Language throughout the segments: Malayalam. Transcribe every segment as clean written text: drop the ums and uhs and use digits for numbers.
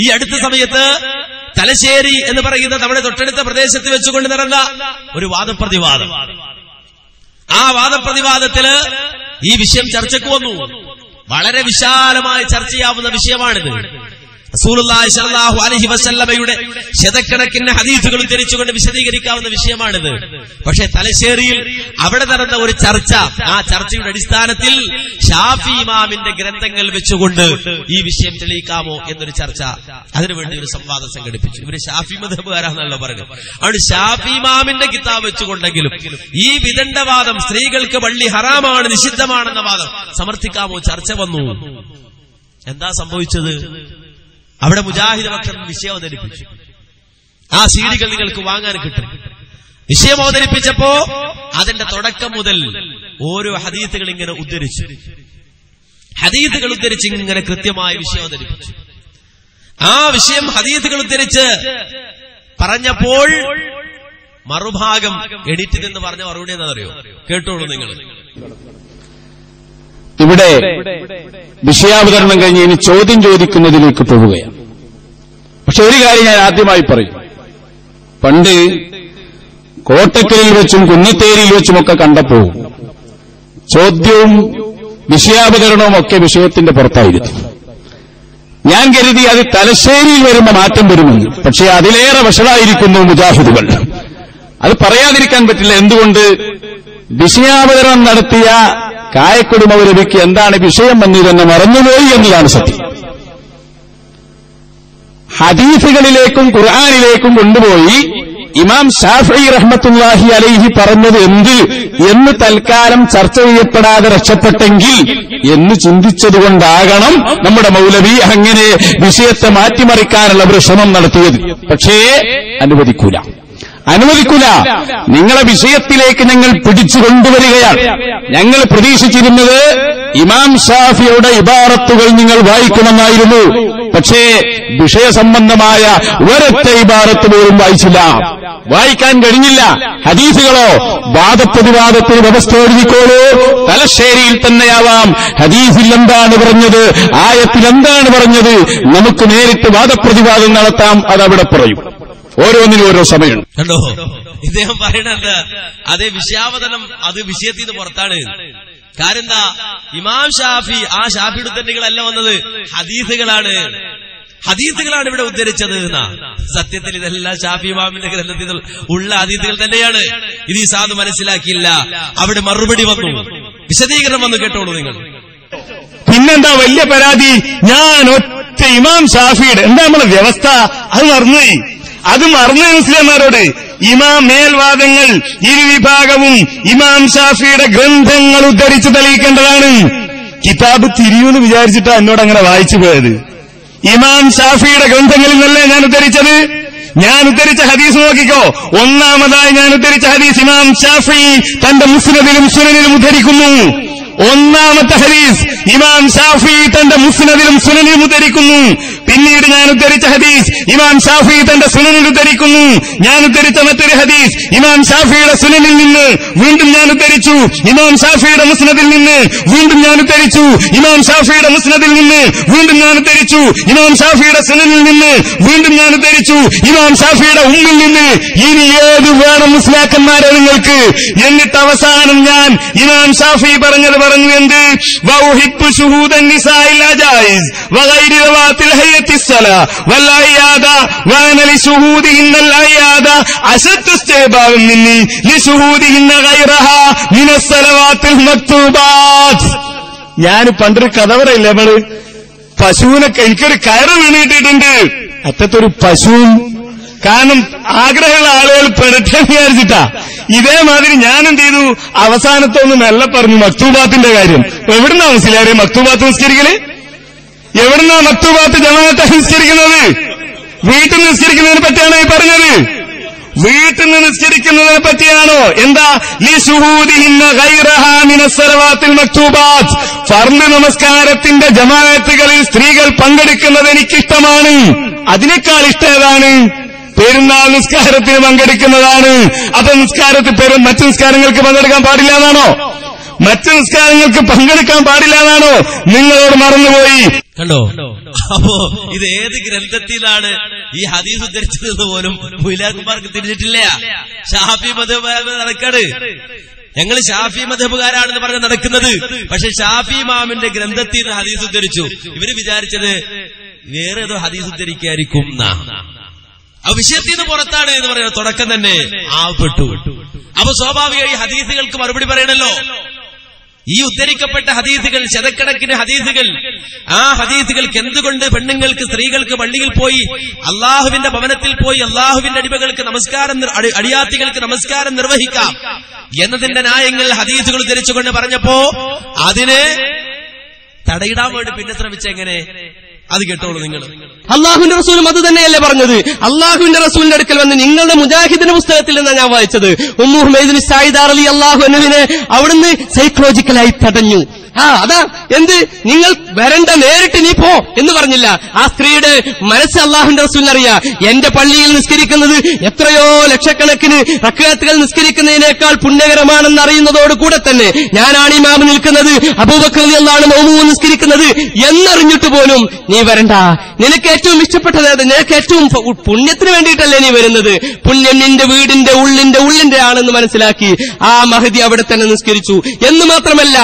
ഈ അടുത്ത സമയത്ത് തലശ്ശേരി എന്ന് പറയുന്ന നമ്മുടെ തൊട്ടടുത്ത പ്രദേശത്ത് വെച്ചുകൊണ്ട് നടന്ന ഒരു വാദപ്രതിവാദം. ആ വാദപ്രതിവാദത്തില് ഈ വിഷയം ചർച്ചയ്ക്ക് വന്നു. വളരെ വിശാലമായി ചർച്ച ചെയ്യാവുന്ന വിഷയമാണിത്. റസൂലുള്ളാഹി സ്വല്ലല്ലാഹു അലൈഹി വസല്ലമയുടെ ശതക്കണക്കിന് ഹദീസുകൾ ഉദ്ധരിച്ചുകൊണ്ട് വിശദീകരിക്കാവുന്ന വിഷയമാണിത്. പക്ഷേ തലശ്ശേരിയിൽ അവിടെ നടന്ന ഒരു ചർച്ച, ആ ചർച്ചയുടെ അടിസ്ഥാനത്തിൽ ഷാഫി ഇമാമിന്റെ ഗ്രന്ഥങ്ങൾ വെച്ചുകൊണ്ട് ഈ വിഷയം തെളിയിക്കാമോ എന്നൊരു ചർച്ച, അതിനുവേണ്ടി ഒരു സംവാദം സംഘടിപ്പിച്ചു. ഇവര് ഷാഫി മദ്ഹബുകാരാണെന്നല്ലോ പറയുന്നത്. അവിടെ ഷാഫി ഇമാമിന്റെ കിതാബ് വെച്ചുകൊണ്ടെങ്കിലും ഈ വിദണ്ഡവാദം, സ്ത്രീകൾക്ക് പള്ളി ഹറാമാണ്, നിഷിദ്ധമാണെന്ന വാദം സമർത്ഥിക്കാമോ ചർച്ച വന്നു. എന്താ സംഭവിച്ചത്? അവിടെ മുജാഹിദ് പക്ഷം വിഷയം അവതരിപ്പിച്ചു. ആ സീഡികൾ നിങ്ങൾക്ക് വാങ്ങാൻ കിട്ടും. വിഷയം അവതരിപ്പിച്ചപ്പോ അതിന്റെ തുടക്കം മുതൽ ഓരോ ഹദീസുകൾ ഇങ്ങനെ ഉദ്ധരിച്ചു. ഹദീസുകൾ ഉദ്ധരിച്ച് ഇങ്ങനെ കൃത്യമായ വിഷയം അവതരിപ്പിച്ചു. ആ വിഷയം ഹദീസുകൾ ഉദ്ധരിച്ച് പറഞ്ഞപ്പോൾ മറുഭാഗം എഡിറ്റിൽ നിന്ന് പറഞ്ഞ മറുപടി എന്താണെന്നറിയോ? കേട്ടോളൂ നിങ്ങൾ. ഇവിടെ വിഷയാവതരണം കഴിഞ്ഞ് ഇനി ചോദ്യം ചോദിക്കുന്നതിലേക്ക് പോവുകയാണ്. പക്ഷെ ഒരു കാര്യം ഞാൻ ആദ്യമായി പറയും. പണ്ട് കോട്ടക്കലിൽ വെച്ചും കുന്നത്തേരിയിൽ വെച്ചുമൊക്കെ കണ്ടപ്പോൾ ചോദ്യവും വിഷയാവതരണവും ഒക്കെ വിഷയത്തിന്റെ പുറത്തായിരുന്നു. ഞാൻ കരുതി അത് തലശ്ശേരിയിൽ വരുമ്പോൾ മാറ്റം വരുമെന്ന്. പക്ഷേ അതിലേറെ വഷളായിരിക്കുന്നു മുജാഹിദുകൾ. അത് പറയാതിരിക്കാൻ പറ്റില്ല. എന്തുകൊണ്ട്? വിഷയാവതരണം നടത്തിയ കായക്കൊടി മൗലവിക്ക് എന്താണ് വിഷയം എന്നതിനെ മറന്നുപോയി എന്നതാണ് സത്യം. ഹദീസുകളിലേക്കും ഖുർആനിലേക്കും കൊണ്ടുപോയി ഇമാം ശാഫിഈ റഹ്മത്തുള്ളാഹി അലൈഹി പറഞ്ഞത് എന്ത് എന്ന് തൽക്കാലം ചർച്ച ചെയ്യപ്പെടാതെ രക്ഷപ്പെട്ടെങ്കിൽ എന്ന് ചിന്തിച്ചതുകൊണ്ടാകണം നമ്മുടെ മൗലവി അങ്ങനെ വിഷയത്തെ മാറ്റിമറിക്കാനുള്ള ഒരു ശ്രമം നടത്തിയത്. പക്ഷേ അനുവദിക്കൂല. നിങ്ങളെ വിഷയത്തിലേക്ക് ഞങ്ങൾ പിടിച്ചു കൊണ്ടുവരികയാണ്. ഞങ്ങൾ പ്രതീക്ഷിച്ചിരുന്നത് ഇമാം ഷാഫിയുടെ ഇബാറത്തുകൾ നിങ്ങൾ വായിക്കണമെന്നായിരുന്നു. പക്ഷേ വിഷയസംബന്ധമായ ഒരൊറ്റ ഇബാറത്ത് പോലും വായിച്ചില്ല, വായിക്കാൻ കഴിഞ്ഞില്ല. ഹദീസുകളോ വാദപ്രതിവാദത്തിന് വ്യവസ്ഥ എഴുതിക്കോളൂ, തലശ്ശേരിയിൽ തന്നെയാവാം. ഹദീസിൽ എന്താണ് പറഞ്ഞത്, ആയത്തിൽ എന്താണ് പറഞ്ഞത്, നമുക്ക് നേരിട്ട് വാദപ്രതിവാദം നടത്താം. അതവിടെ പറയും. ഓരോന്നിനും ഓരോ സമയമുണ്ട്. കണ്ടോ ഇദ്ദേഹം പറയണത്? അതേ വിഷയാവതരണം അത് വിഷയത്തിൽ നിന്ന് പുറത്താണ്. കാരണം എന്താ? ഇമാം ഷാഫി ആ ഷാഫിയുടെ ഉദ്ധരണികളല്ല വന്നത്, ഹദീസുകളാണ് ഇവിടെ ഉദ്ധരിച്ചത് എന്നാ. സത്യത്തിൽ ഇതെല്ലാം ഷാഫി ഇമാമിന്റെ ഗ്രന്ഥത്തിൽ ഉള്ള ഹദീസുകൾ തന്നെയാണ്. ഇത് ഈ സാധു മനസ്സിലാക്കിയില്ല. അവിടെ മറുപടി വന്നു, വിശദീകരണം വന്നു. കേട്ടോളൂ നിങ്ങൾ. പിന്നെന്താ വലിയ പരാതി? ഞാൻ ഒറ്റ ഇമാം ഷാഫിയുടെ എന്താ നമ്മളെ വ്യവസ്ഥ? അത് മറന്നു മുസ്ലിംമാരോട്. ഇമാം മേൽവാദങ്ങൾ ഇരുവിഭാഗവും ഇമാം ഷാഫിയുടെ ഗ്രന്ഥങ്ങൾ ഉദ്ധരിച്ച് തെളിയിക്കേണ്ടതാണ്. കിതാബ് തിരിയൂന്ന് വിചാരിച്ചിട്ടാ എന്നോട് അങ്ങനെ വായിച്ചു പോയത്. ഇമാം ഷാഫിയുടെ ഗ്രന്ഥങ്ങളിൽ നിന്നല്ലേ ഞാൻ ഉദ്ധരിച്ചത്. ഞാൻ ഉദ്ധരിച്ച ഹദീസ് നോക്കിക്കോ. ഒന്നാമതായി ഞാൻ ഉദ്ധരിച്ച ഹദീസ് ഇമാം ഷാഫി തന്റെ മുസ്നദിലും സുനനിലും ഉദ്ധരിക്കുന്നു. ഒന്നാമത്തെ ഹദീസ് ഇമാം ഷാഫി തന്റെ മുസ്നദിലും സുനനിലും ഉദ്ധരിക്കുന്നു. പിന്നീട് ഞാൻ ഉദ്ധരിച്ച ഹദീസ് ഇമാം ഷാഫി തന്റെ സുനനിൽ ഉദ്ധരിക്കുന്നു. ഞാൻ ഉദ്ധരിച്ച മറ്റൊരു ഹദീസ് ഇമാം ഷാഫിയുടെ സുനനിൽ നിന്ന് വീണ്ടും ഞാൻ ഉദ്ധരിച്ചു. ഇമാം ഷാഫിയുടെ മുസ്നദിൽ നിന്ന് വീണ്ടും ഞാൻ ഉദ്ധരിച്ചു. ഇമാം ഷാഫിയുടെ മുസ്നദിൽ നിന്ന് വീണ്ടും ഞാൻ ഉദ്ധരിച്ചു. ഇമാം ഷാഫിയുടെ സുനനിൽ നിന്ന് വീണ്ടും ഞാൻ ഉദ്ധരിച്ചു. ഇമാം ഷാഫിയുടെ ഉമ്മിൽ നിന്ന്. ഇനി ഏത് വേണം മുസ്ലിയാക്കന്മാരെ നിങ്ങൾക്ക്? എന്നിട്ട് അവസാനം ഞാൻ ഇമാം ഷാഫി പറഞ്ഞത് പറഞ്ഞു. എന്ത്? വൗഹിബ്ബു ശുഹൂദൻ നിസാഇൽ അജായിസ് വഗൈരി റവാത്തിൽ ഹയ്യത്തിസ് സലാ വല്ലയ്യാദ വഅന ലിശുഹൂദിഹിന്നൽ അയ്യാദ അശദ്ദു ഇസ്തിഹ്ബാബൻ മിന്നി ലിശുഹൂദിഹിന്ന ഗൈറഹാ മിനസ് സലവാത്തിൽ മക്തൂബാത്ത്. ഞാൻ പണ്ടൊരു കഥ പറയില്ല, നമ്മള് പശുവിനെ എനിക്കൊരു കയറ് വീണിട്ടിട്ടുണ്ട്. അറ്റത്തൊരു പശുവും. കാരണം ആഗ്രഹമുള്ള ആളുകൾ പെടട്ടെ വിചാരിച്ചിട്ടാ. ഇതേമാതിരി ഞാൻ എന്ത് ചെയ്തു? അവസാനത്തൊന്ന് മെല്ലെ പറഞ്ഞു മക്തൂബാത്തിന്റെ കാര്യം. എവിടുന്നാ മുസ്ലിയാരെ മക്തൂബാത്ത് നിസ്കരിക്കല്? എവിടുന്നാ മക്തൂബാത്ത് ജമാഅത്ത് നിസ്കരിക്കുന്നത്? വീട്ടിൽ നിന്ന് നിസ്കരിക്കുന്നതിനെ പറ്റിയാണോ ഈ പറഞ്ഞത്? വീട്ടിൽ നിന്ന് നിസ്കരിക്കുന്നതിനെ പറ്റിയാണോ? എന്താ? ലിശുഹൂദിഹിന്ന ഗൈറഹാ മിനസ് സലവാത്തിൽ മക്തൂബാത്ത്. ഫർള് നമസ്കാരത്തിന്റെ ജമാഅത്തുകളിൽ സ്ത്രീകൾ പങ്കെടുക്കുന്നത് എനിക്കിഷ്ടമാണ്. അതിനേക്കാൾ ഇഷ്ടം ഏതാണ്? പെരുന്നാൾ നിസ്കാരത്തിന് പങ്കെടുക്കുന്നതാണ്. അപ്പൊ നിസ്കാരത്തിൽ മറ്റു നിസ്കാരങ്ങൾക്ക് പങ്കെടുക്കാൻ പാടില്ല എന്നാണോ? മറ്റു നിസ്കാരങ്ങൾക്ക് പങ്കെടുക്കാൻ പാടില്ല എന്നാണോ നിങ്ങളോട് മറന്നുപോയി? കണ്ടോ? അപ്പോ ഇത് ഏത് ഗ്രന്ഥത്തിലാണ് ഈ ഹദീസ് ഉദ്ധരിച്ചതെന്ന് പോലും മുയിലാക്കുമാർക്ക് തിരിഞ്ഞിട്ടില്ല. ഷാഫി മദ്ഹബ് നടക്കാണ്. ഞങ്ങൾ ഷാഫി മദ്ഹബുകാരാണെന്ന് പറഞ്ഞ് നടക്കുന്നത്. പക്ഷെ ഷാഫി ഇമാമിന്റെ ഗ്രന്ഥത്തിൽ നിന്ന് ഹദീസ് ഉദ്ധരിച്ചു. ഇവര് വിചാരിച്ചത് വേറെ ഏതോ ഹദീസ് ഉദ്ധരിക്കായിരിക്കും. ആ വിഷയത്തിൽ നിന്ന് പുറത്താണ് എന്ന് പറയുന്നത് തുടക്കം തന്നെ ആവപ്പെട്ടു. അപ്പൊ സ്വാഭാവികമായി ഹദീസുകൾക്ക് മറുപടി പറയണല്ലോ. ഈ ഉദ്ധരിക്കപ്പെട്ട ഹദീസുകൾ, ശതക്കണക്കിന് ഹദീസുകൾ, ആ ഹദീസുകൾക്ക് എന്തുകൊണ്ട് പെണ്ണുങ്ങൾക്ക്, സ്ത്രീകൾക്ക് പള്ളിയിൽ പോയി, അള്ളാഹുവിന്റെ ഭവനത്തിൽ പോയി അള്ളാഹുവിന്റെ അടിമകൾക്ക് അടിയാത്തികൾക്ക് നമസ്കാരം നിർവഹിക്കാം എന്നതിന്റെ ന്യായങ്ങൾ ഹദീസുകൾ ഉദ്ധരിച്ചുകൊണ്ട് പറഞ്ഞപ്പോ അതിനെ തടയിടാൻ വേണ്ടി പിന്നെ ശ്രമിച്ചെങ്ങനെ? അത് കേട്ടോളൂ നിങ്ങൾ. അള്ളാഹുവിന്റെ റസൂലും അത് തന്നെയല്ലേ പറഞ്ഞത്? അള്ളാഹുവിന്റെ റസൂലിന്റെ അടുക്കൽ വന്ന് നിങ്ങളുടെ മുജാഹിദിന്റെ പുസ്തകത്തിൽ നിന്നാണ് ഞാൻ വായിച്ചത്. ഉമ്മു ഹുമൈദ് സായിദ് റളിയല്ലാഹു അൻഹുവിനെ അവിടുന്ന് സൈക്കോളജിക്കലായി തടഞ്ഞു. അതാ എന്ത്, നിങ്ങൾ വരണ്ട, നേരിട്ട് നീ പോ എന്ന് പറഞ്ഞില്ല. ആ സ്ത്രീയുടെ മനസ്സ് അള്ളാഹുവിന്റെ റസൂലിനറിയാം. എന്റെ പള്ളിയിൽ നിസ്കരിക്കുന്നത് എത്രയോ ലക്ഷക്കണക്കിന് റക്അത്തുകൾ നിസ്കരിക്കുന്നതിനേക്കാൾ പുണ്യകരമാണെന്ന് അറിയുന്നതോടുകൂടെ തന്നെ ഞാനാണ് ഇമാം നിൽക്കുന്നത്, അബൂബക്കർ റളിയല്ലാഹു അൻഹു മൗമൂൻ നിസ്കരിക്കുന്നത് എന്നറിഞ്ഞിട്ട് പോലും നീ വരണ്ട. നിനക്ക് ഏറ്റവും ഇഷ്ടപ്പെട്ടത്, നിനക്ക് ഏറ്റവും പുണ്യത്തിന് വേണ്ടിയിട്ടല്ലേ നീ വരുന്നത്? പുണ്യം നിന്റെ വീടിന്റെ ഉള്ളിന്റെ ആണെന്ന് മനസ്സിലാക്കി ആ മഹദി അവിടെ തന്നെ നിസ്കരിച്ചു. എന്ന് മാത്രമല്ല,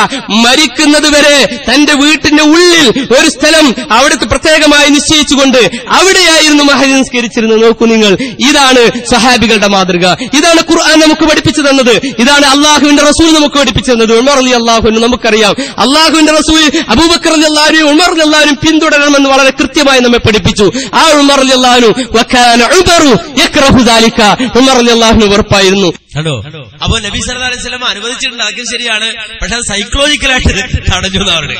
മരിക്കുന്നത് വരെ തന്റെ വീട്ടിന്റെ ഉള്ളിൽ ഒരു സ്ഥലം അവിടുത്തെ പ്രത്യേകമായി നിശ്ചയിച്ചുകൊണ്ട് അവിടെയായിരുന്നു മഹദി നിസ്കരിച്ചിരുന്നത്. നോക്കൂ നിങ്ങൾ, ഇതാണ് സഹാബികളുടെ മാതൃക. ഇതാണ് ഖുർആൻ നമുക്ക് പഠിപ്പിച്ചു തന്നത്. ഇതാണ് അള്ളാഹുവിന്റെ റസൂൽ നമുക്ക് പഠിപ്പിച്ചു തന്നത്. ഉമർ റളിയല്ലാഹു അൻഹു നമുക്കറിയാം. അള്ളാഹുവിന്റെ റസൂൽ അബൂബക്കർ റളിയല്ലാഹു അൻഹു ഉമർ റളിയല്ലാഹു അൻഹു പിന്തുടരണമെന്ന് വളരെ കൃത്യമായി നമ്മെ പഠിപ്പിച്ചു. ആ ഉമർ റളിയല്ലാഹു അൻഹു വകാന ഉമറു യക്റഹു ദാലിക, ഉമർ റളിയല്ലാഹു അൻഹു വെറുപ്പായിരുന്നു. കണ്ടോ? അപ്പൊ നബി സല്ലല്ലാഹു അലൈഹി വസല്ലം അനുവദിച്ചിട്ടുണ്ട്, അതൊക്കെ ശരിയാണ്. പക്ഷെ അത് സൈക്കോളജിക്കലായിട്ട് തടഞ്ഞു എന്നാണ്.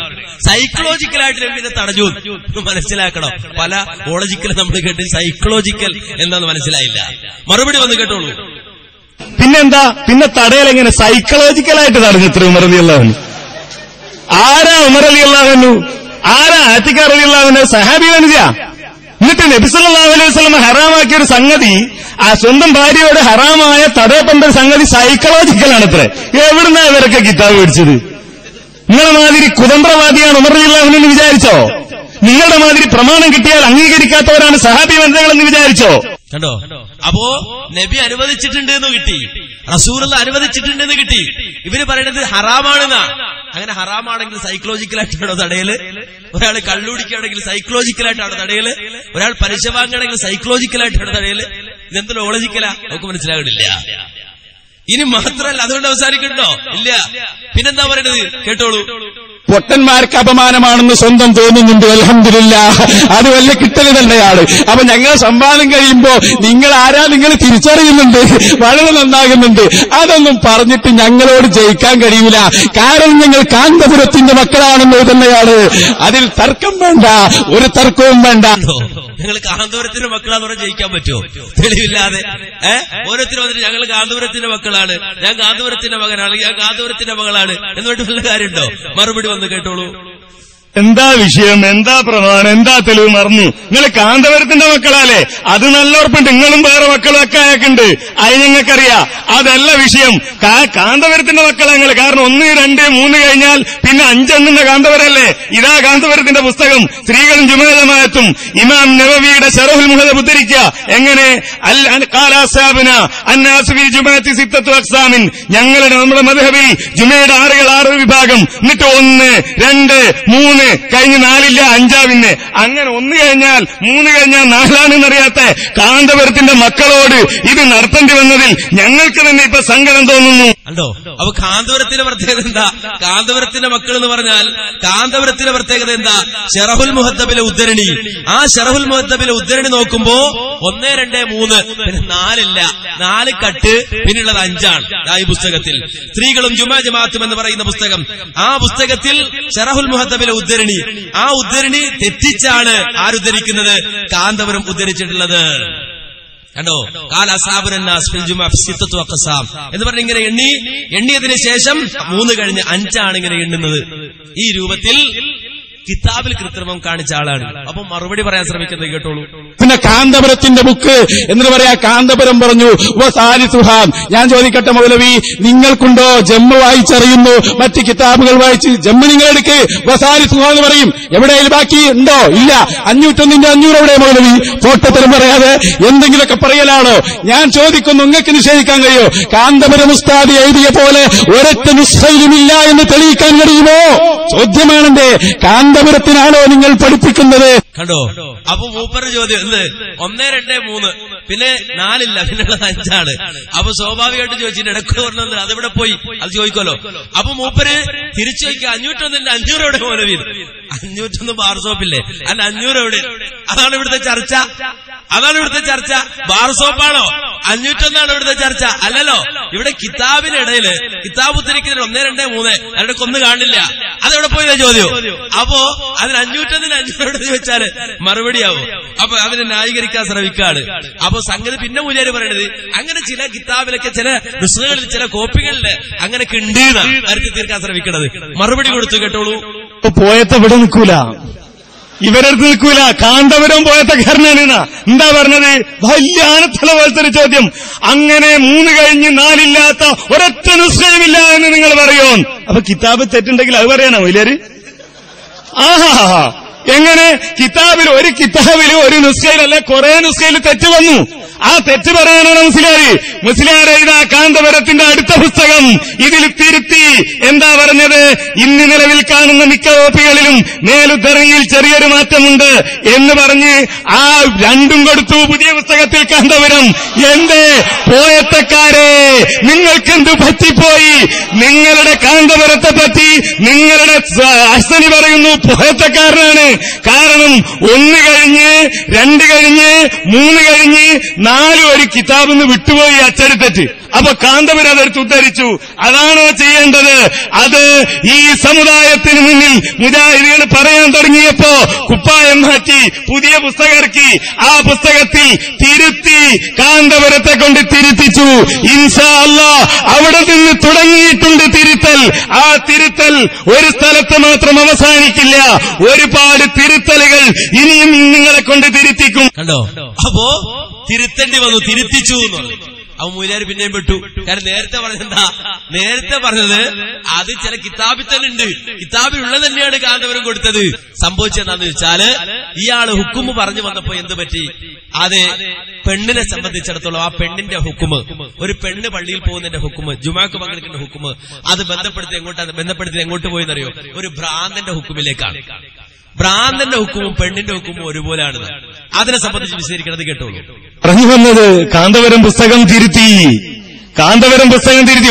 സൈക്കോളജിക്കലായിട്ട് നബിനെ തടഞ്ഞു മനസ്സിലാക്കണം. പല കോളജിക്കൽ നമ്മൾ കേട്ട് സൈക്കോളജിക്കൽ എന്താന്ന് മനസ്സിലായില്ല. മറുപടി വന്ന് കേട്ടോളൂ. പിന്നെന്താ, പിന്നെ തടയലെങ്ങനെ സൈക്കോളജിക്കലായിട്ട് തടഞ്ഞു? ഉമർ റളിയല്ലാഹു അൻഹു ആരാ? ഉമർ റളിയല്ലാഹു അൻഹു ആരാ? ആതിക റളിയല്ലാഹു അൻഹു സഹാബി വനിത. എന്നിട്ട് നബി സല്ലല്ലാഹു അലൈഹി വസല്ലം ഹറാമാക്കിയ ഒരു സംഗതി, ആ സ്വന്തം ഭാര്യയോട് ഹറാമായ തടയപ്പെട്ട ഒരു സംഗതി സൈക്കോളജിക്കലാണ്. അത്ര എവിടുന്നാ ഇവരൊക്കെ കിതാബ് മേടിച്ചത്? നിങ്ങളെ മാതിരി കുതന്ത്രവാദിയാണ് ഉമർ റളിയല്ലാഹു അൻഹു എന്ന് വിചാരിച്ചോ? നിങ്ങളുടെ മാതിരി പ്രമാണം കിട്ടിയാൽ അംഗീകരിക്കാത്തവരാണ് സഹാബി വനിതകളെന്ന് വിചാരിച്ചോ? കണ്ടോ? അപ്പോ നബി അനുവദിച്ചിട്ടുണ്ട് എന്ന് കിട്ടി, റസൂലുള്ള അനുവദിച്ചിട്ടുണ്ട് എന്ന് കിട്ടി. ഇവര് പറയുന്നത് ഹറാമാണെന്നാ. അങ്ങനെ ഹറാമാണെങ്കിൽ സൈക്കോളജിക്കലായിട്ടാണോ തടയല്? ഒരാൾ കള്ളുടിക്കുകയാണെങ്കിൽ സൈക്കോളജിക്കലായിട്ടാണോ തടയല്? ഒരാൾ പലിശ വാങ്ങുകയാണെങ്കിൽ സൈക്കോളജിക്കലായിട്ടാണോ തടയല്? ഇതെന്ത് ലോജിക്കലാ? നമുക്ക് മനസ്സിലാകണില്ല. ഇനി മാത്രമല്ല, അതുകൊണ്ട് അവസാനിക്കണ്ടോ? ഇല്ല. പിന്നെന്താ പറയുന്നത്? കേട്ടോളൂ. പൊട്ടന്മാർക്ക് അപമാനമാണെന്ന് സ്വന്തം തോന്നുന്നുണ്ട്. അൽഹംദുലില്ലാഹ്, അത് വല്ല കിട്ടല് തന്നെയാണ്. അപ്പൊ ഞങ്ങൾ സംവാദം കഴിയുമ്പോ നിങ്ങൾ ആരാ നിങ്ങൾ തിരിച്ചറിയുന്നുണ്ട്, വളരെ നന്നാകുന്നുണ്ട്. അതൊന്നും പറഞ്ഞിട്ട് ഞങ്ങളോട് ജയിക്കാൻ കഴിയൂല. കാരണം ഞങ്ങൾ കാന്തപുരത്തിന്റെ മക്കളാണെന്ന് തന്നെയാണ്. അതിൽ തർക്കം വേണ്ട, ഒരു തർക്കവും വേണ്ട. ഞങ്ങൾ കാന്തപുരത്തിന്റെ മക്കളാന്ന് പറഞ്ഞാൽ ജയിക്കാൻ പറ്റുമോ? തെളിവില്ലാതെ ഓരോരുത്തരും വന്നിട്ട് ഞങ്ങൾ കാന്തപുരത്തിന്റെ മക്കളാണ്, ഞാൻ കാന്തപുരത്തിന്റെ മകനാണ്, ഞാൻ കാന്തപുരത്തിന്റെ മകളാണ് എന്ന് പറഞ്ഞിട്ട് വല്ല കാര്യമുണ്ടോ? മറുപടി വന്ന് കേട്ടോളൂ. എന്താ വിഷയം, എന്താ പ്രമാണം, എന്താ തെളിവ്? മറന്നു. നിങ്ങൾ കാന്തപുരത്തിന്റെ മക്കളാലേ, അത് നല്ല ഉറപ്പുണ്ട്. നിങ്ങളും വേറെ മക്കളൊക്കെ അയക്കുണ്ട്, അത് ഞങ്ങൾക്കറിയാം. അതല്ല വിഷയം. കാന്തപുരത്തിന്റെ മക്കളാ നിങ്ങൾ. കാരണം 1, 2, 3 കഴിഞ്ഞാൽ പിന്നെ 5 എണ്ണുന്ന കാന്തപുരല്ലേ. ഇതാ കാന്തപുരത്തിന്റെ പുസ്തകം. സ്ത്രീകളും ജുമാഅത്തും ഇമാം നവവിയുടെ ശറഹുൽ മുഹദബ് ഉദ്ധരിക്കുക. എങ്ങനെ? ഞങ്ങളുടെ നമ്മുടെ മദ്ഹബിൽ ജുമയുടെ 6 വിഭാഗം. എന്നിട്ട് 1, 2, 3 കഴിഞ്ഞ് 4 5 അങ്ങനെ 1 കഴിഞ്ഞാൽ 3 കഴിഞ്ഞാൽ 4 കാന്തപുരത്തിന്റെ മക്കളോട് ഇത് നടത്തേണ്ടി വന്നതിൽ ഞങ്ങൾക്ക് തന്നെ ഇപ്പൊ സങ്കടം തോന്നുന്നു. അല്ലോ, അപ്പൊ കാന്തപുരത്തിന്റെ പ്രത്യേകത എന്താ? കാന്തപുരത്തിന്റെ മക്കൾ എന്ന് പറഞ്ഞാൽ കാന്തപുരത്തിന്റെ പ്രത്യേകത എന്താ? ശറഹുൽ മുഹദ്ദബിലെ ഉദ്ധരണി. ആ ശറഹുൽ മുഹദ്ദബിലെ ഉദ്ധരണി നോക്കുമ്പോ 1, 2, 3 പിന്നെ 4 ഇല്ല, 4 കട്ട്, പിന്നുള്ളത് 5 ആണ്. ഈ പുസ്തകത്തിൽ സ്ത്രീകളും ജുമാഅത്തും എന്ന് പറയുന്ന പുസ്തകം, ആ പുസ്തകത്തിൽ ശറഹുൽ മുഹദ്ദബിലെ ഉദ്ധരണി, ആ ഉദ്ധരണി തെറ്റിച്ചാണ് ആരുദ്ധരിക്കുന്നത്? കാന്തപുരം ഉദ്ധരിച്ചിട്ടുള്ളത്. കണ്ടോ? എന്ന് പറഞ്ഞ ഇങ്ങനെ എണ്ണിയതിന് ശേഷം 3 കഴിഞ്ഞ് 5 ആണ് ഇങ്ങനെ എണ്ണുന്നത്. ഈ രൂപത്തിൽ കിതാബിൽ കൃത്രിമം കാണിച്ച ആളാണ്. അപ്പൊ മറുപടി പറയാൻ ശ്രമിക്കുന്നത് കേട്ടോളൂ. പിന്നെ കാന്തപുരത്തിന്റെ ബുക്ക് എന്ന് പറയാ, കാന്തപുരം പറഞ്ഞു സുഹാൻ. ഞാൻ ചോദിക്കട്ടെ മൗലവി, നിങ്ങൾക്കുണ്ടോ ജമ്മു വായിച്ചറിയുന്നു, മറ്റ് കിതാബുകൾ വായിച്ച് ജമ്മു നിങ്ങൾ എടുക്ക്, വസാരി സുഹാൻ എന്ന് പറയും. എവിടെയും ബാക്കി ഉണ്ടോ? ഇല്ല. 501 എവിടെ മൗലവി? ഫോട്ടോത്തരം പറയാതെ എന്തെങ്കിലുമൊക്കെ പറയലാണോ? ഞാൻ ചോദിക്കുന്നു, നിങ്ങൾക്ക് നിഷേധിക്കാൻ കഴിയോ? കാന്തപുരം ഉസ്താദ് എഴുതിയ പോലെ ഒരൊറ്റ നിശ്ചയമില്ല എന്ന് തെളിയിക്കാൻ കഴിയുമോ? ചോദ്യമാണെന്റെ. കാന്തപുരത്തിനാണോ നിങ്ങൾ പഠിപ്പിക്കുന്നത്? കണ്ടോ? അപ്പൊ മൂപ്പര് ചോദ്യം എന്ത്? 1, 2, 3 പിന്നെ 4 ഇല്ല, പിന്നെയുള്ളത് 5 ആണ്. അപ്പൊ സ്വാഭാവികമായിട്ട് ചോദിച്ചിട്ട് ഇടയ്ക്ക് പറഞ്ഞത് അതെവിടെ പോയി, അത് ചോദിക്കുമല്ലോ. അപ്പൊ മൂപ്പര് തിരിച്ചു ചോദിക്കുക, 501 500 എവിടെ മൗലവി? 501 ബാർ സോപ്പില്ലേ? അല്ല, 500 എവിടെ? അതാണ് ഇവിടുത്തെ ചർച്ച. അതാണ് ഇവിടുത്തെ ചർച്ച. ബാർ സോപ്പാണോ? 501 ഇവിടുത്തെ ചർച്ച അല്ലല്ലോ. ഇവിടെ കിതാബിനിടയില് കിതാബ് ഉദ്ധരിക്കുന്നതിൽ 1, 2, 3 അവരുടെ കൊന്നു കാണില്ല. അതെവിടെ പോയതാ ചോദ്യം. അപ്പോ അതിന് 501 500 ചോദിച്ചാല് മറുപടിയാവും. അപ്പൊ അതിനെ ന്യായീകരിക്കാൻ ശ്രമിക്കാണ്. അപ്പൊ സംഗതി പിന്നെ മുന്നേറി പറയണത് അങ്ങനെ ചില കിതാബിലൊക്കെ ചില നുസ്ഖകളിൽ ചില കോപ്പികളില് അങ്ങനെയൊക്കെ ഉണ്ട് വരുത്തി തീർക്കാൻ ശ്രമിക്കണത്. മറുപടി കൊടുത്തു കേട്ടോളൂ. പോയത്തെ ഇവിടെ നിൽക്കൂല, ഇവരടുത്ത് നിൽക്കൂല. കാന്തപുരം പോയത്തക്കാരനാണ്. എന്താ പറഞ്ഞത്? വലിയ ആനത്തല പോലത്തെ ഒരു ചോദ്യം. അങ്ങനെ 3 കഴിഞ്ഞ് 4 ഇല്ലാത്ത ഒരൊറ്റ നിശ്ചയമില്ല എന്ന് നിങ്ങൾ പറയോ? അപ്പൊ കിതാബ് തെറ്റുണ്ടെങ്കിൽ അത് പറയാനോ വലിയൊരു? ആഹാ, എങ്ങനെ? കിതാബിൽ ഒരു നുസ്ഖയിലല്ല കുറെ നുസ്ഖയിൽ തെറ്റ് വന്നു. ആ തെറ്റ് പറയാനാണ് മുസ്ലിയാർ ഇതാ കാന്തപുരത്തിന്റെ അടുത്ത പുസ്തകം ഇതിൽ തിരുത്തി എന്താ പറഞ്ഞത്? ഇന്ന് നിലവിൽ കാണുന്ന മിക്ക കോപ്പികളിലും മേലുദ്ധരണിയിൽ ചെറിയൊരു മാറ്റമുണ്ട് എന്ന് പറഞ്ഞ് ആ 2 കൊടുത്തു പുതിയ പുസ്തകത്തിൽ കാന്തപുരം. എന്തേ പോയത്തക്കാരെ, നിങ്ങൾക്കെന്ത് പറ്റിപ്പോയി? നിങ്ങളുടെ കാന്തപുരത്തെ പറ്റി നിങ്ങളുടെ അശ്വനി പറയുന്നു പോയത്തക്കാരനാണ്. കാരണം 1 കഴിഞ്ഞ് 2 കഴിഞ്ഞ് 3 കഴിഞ്ഞ് 4 ഒരു കിതാബിന്ന് വിട്ടുപോയി അച്ചടിത്തെറ്റ്. അപ്പൊ കാന്തപുരം അതെടുത്ത് ഉദ്ധരിച്ചു. അതാണോ ചെയ്യേണ്ടത്? അത് ഈ സമുദായത്തിന് മുന്നിൽ മുജാഹിദുകൾ പറയാൻ തുടങ്ങിയപ്പോ കുപ്പായം മാറ്റി പുതിയ പുസ്തകം ഇറക്കി. ആ പുസ്തകത്തിൽ തിരുത്തി കാന്തപുരത്തെ കൊണ്ട് തിരുത്തിച്ചു. ഇൻഷാ അല്ലാഹ് അവിടെ നിന്ന് തുടങ്ങിയിട്ടുണ്ട് തിരുത്തൽ. ആ തിരുത്തൽ ഒരു സ്ഥലത്ത് മാത്രം അവസാനിക്കില്ല. ഒരുപാട് തിരുത്തലുകൾ ഇനിയും നിങ്ങളെ കൊണ്ട് തിരുത്തിക്കും. കണ്ടോ? അപ്പോ തിരുത്തേണ്ടി വന്നു, തിരുത്തിച്ചു എന്ന് പറഞ്ഞു. അപ്പൊ മൂലാർ പിന്നെയും പെട്ടു. കാരണം നേരത്തെ പറഞ്ഞത് അത് ചില കിതാബിൽ തന്നെ ഉണ്ട്, കിതാബിലുള്ളത് തന്നെയാണ് കാന്തപുരം കൊടുത്തത്. സംഭവിച്ചെന്താന്ന് വെച്ചാല് ഇയാള് ഹുക്കുമ് പറഞ്ഞു വന്നപ്പോ എന്ത് പറ്റി? അത് പെണ്ണിനെ സംബന്ധിച്ചിടത്തോളം ആ പെണ്ണിന്റെ ഹുക്കുമ്, ഒരു പെണ്ണ് പള്ളിയിൽ പോകുന്നതിന്റെ ഹുക്കുമ്, ജുമാക്ക് പങ്കെടുക്കുന്ന ഹുക്കുമ്, അത് ബന്ധപ്പെടുത്തി എങ്ങോട്ട് പോയെന്നറിയോ? ഒരു ഭ്രാന്തന്റെ ഹുക്കുമിലേക്കാണ്. ഭ്രാന്തന്റെ ഹുക്കുമും പെണ്ണിന്റെ ഹുക്കുമും ഒരുപോലെയാണെന്ന് അതിനെ സംബന്ധിച്ച് വിശദീകരിക്കുന്നത് കേട്ടോളൂ. പറഞ്ഞു വന്നത് കാന്തപുരം പുസ്തകം തിരുത്തി.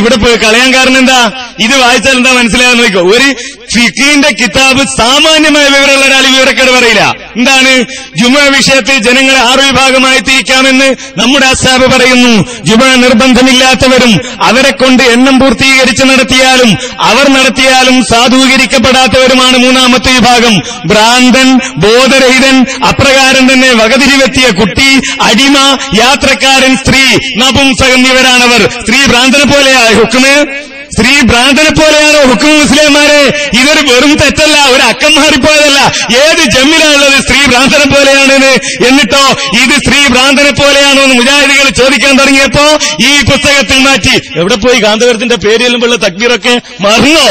ഇവിടെ പോയി കളയാൻ കാരണം എന്താ? ഇത് വായിച്ചാൽ എന്താ മനസ്സിലാകാൻ നോക്കോ? ഒരു ഫിഖിന്റെ കിതാബ് സാമാന്യമായ വിവരമുള്ള ഒരാൾ വിവരക്കേട് പറയില്ല. എന്താണ്? ജുമുഅ വിഷയത്തിൽ ജനങ്ങളെ 6 വിഭാഗമായി തിരിക്കാമെന്ന് നമ്മുടെ അസ്ഹാബ് പറയുന്നു. ജുമുഅ നിർബന്ധമില്ലാത്തവരും അവരെ കൊണ്ട് എണ്ണം പൂർത്തീകരിച്ച് നടത്തിയാലും അവർ നടത്തിയാലും സാധൂകരിക്കപ്പെടാത്തവരുമാണ് 3ാമത്തെ വിഭാഗം. ഭ്രാന്തൻ, ബോധരഹിതൻ, അപ്രകാരം തന്നെ വകതിരിവെത്തിയ കുട്ടി, അടിമ, യാത്രക്കാരൻ, സ്ത്രീ, നപുംസകൻ ഇവരാണവർ. സ്ത്രീ ഭ്രാന്തനെ പോലെയാ ഹുക്കുമ്? സ്ത്രീ ഭ്രാന്തനെ പോലെയാണോ ഹുക്കും? മുസ്ലിംമാരെ, ഇതൊരു വെറും തെറ്റല്ല, ഒരു അക്കം മാറിപ്പോയതല്ല. ഏത് ജമ്മിലാണുള്ളത് സ്ത്രീ ഭ്രാന്തനെ പോലെയാണെന്ന്? എന്നിട്ടോ ഇത് സ്ത്രീ ഭ്രാന്തനെ പോലെയാണോ എന്ന് മുജാഹിദുകൾ ചോദിക്കാൻ തുടങ്ങിയപ്പോ ഈ പുസ്തകത്തിൽ മാറ്റി. എവിടെ പോയി കാന്തപുരത്തിന്റെ പേര് ചെല്ലുമ്പോഴുള്ള തക്ബീറൊക്കെ മറന്നോ?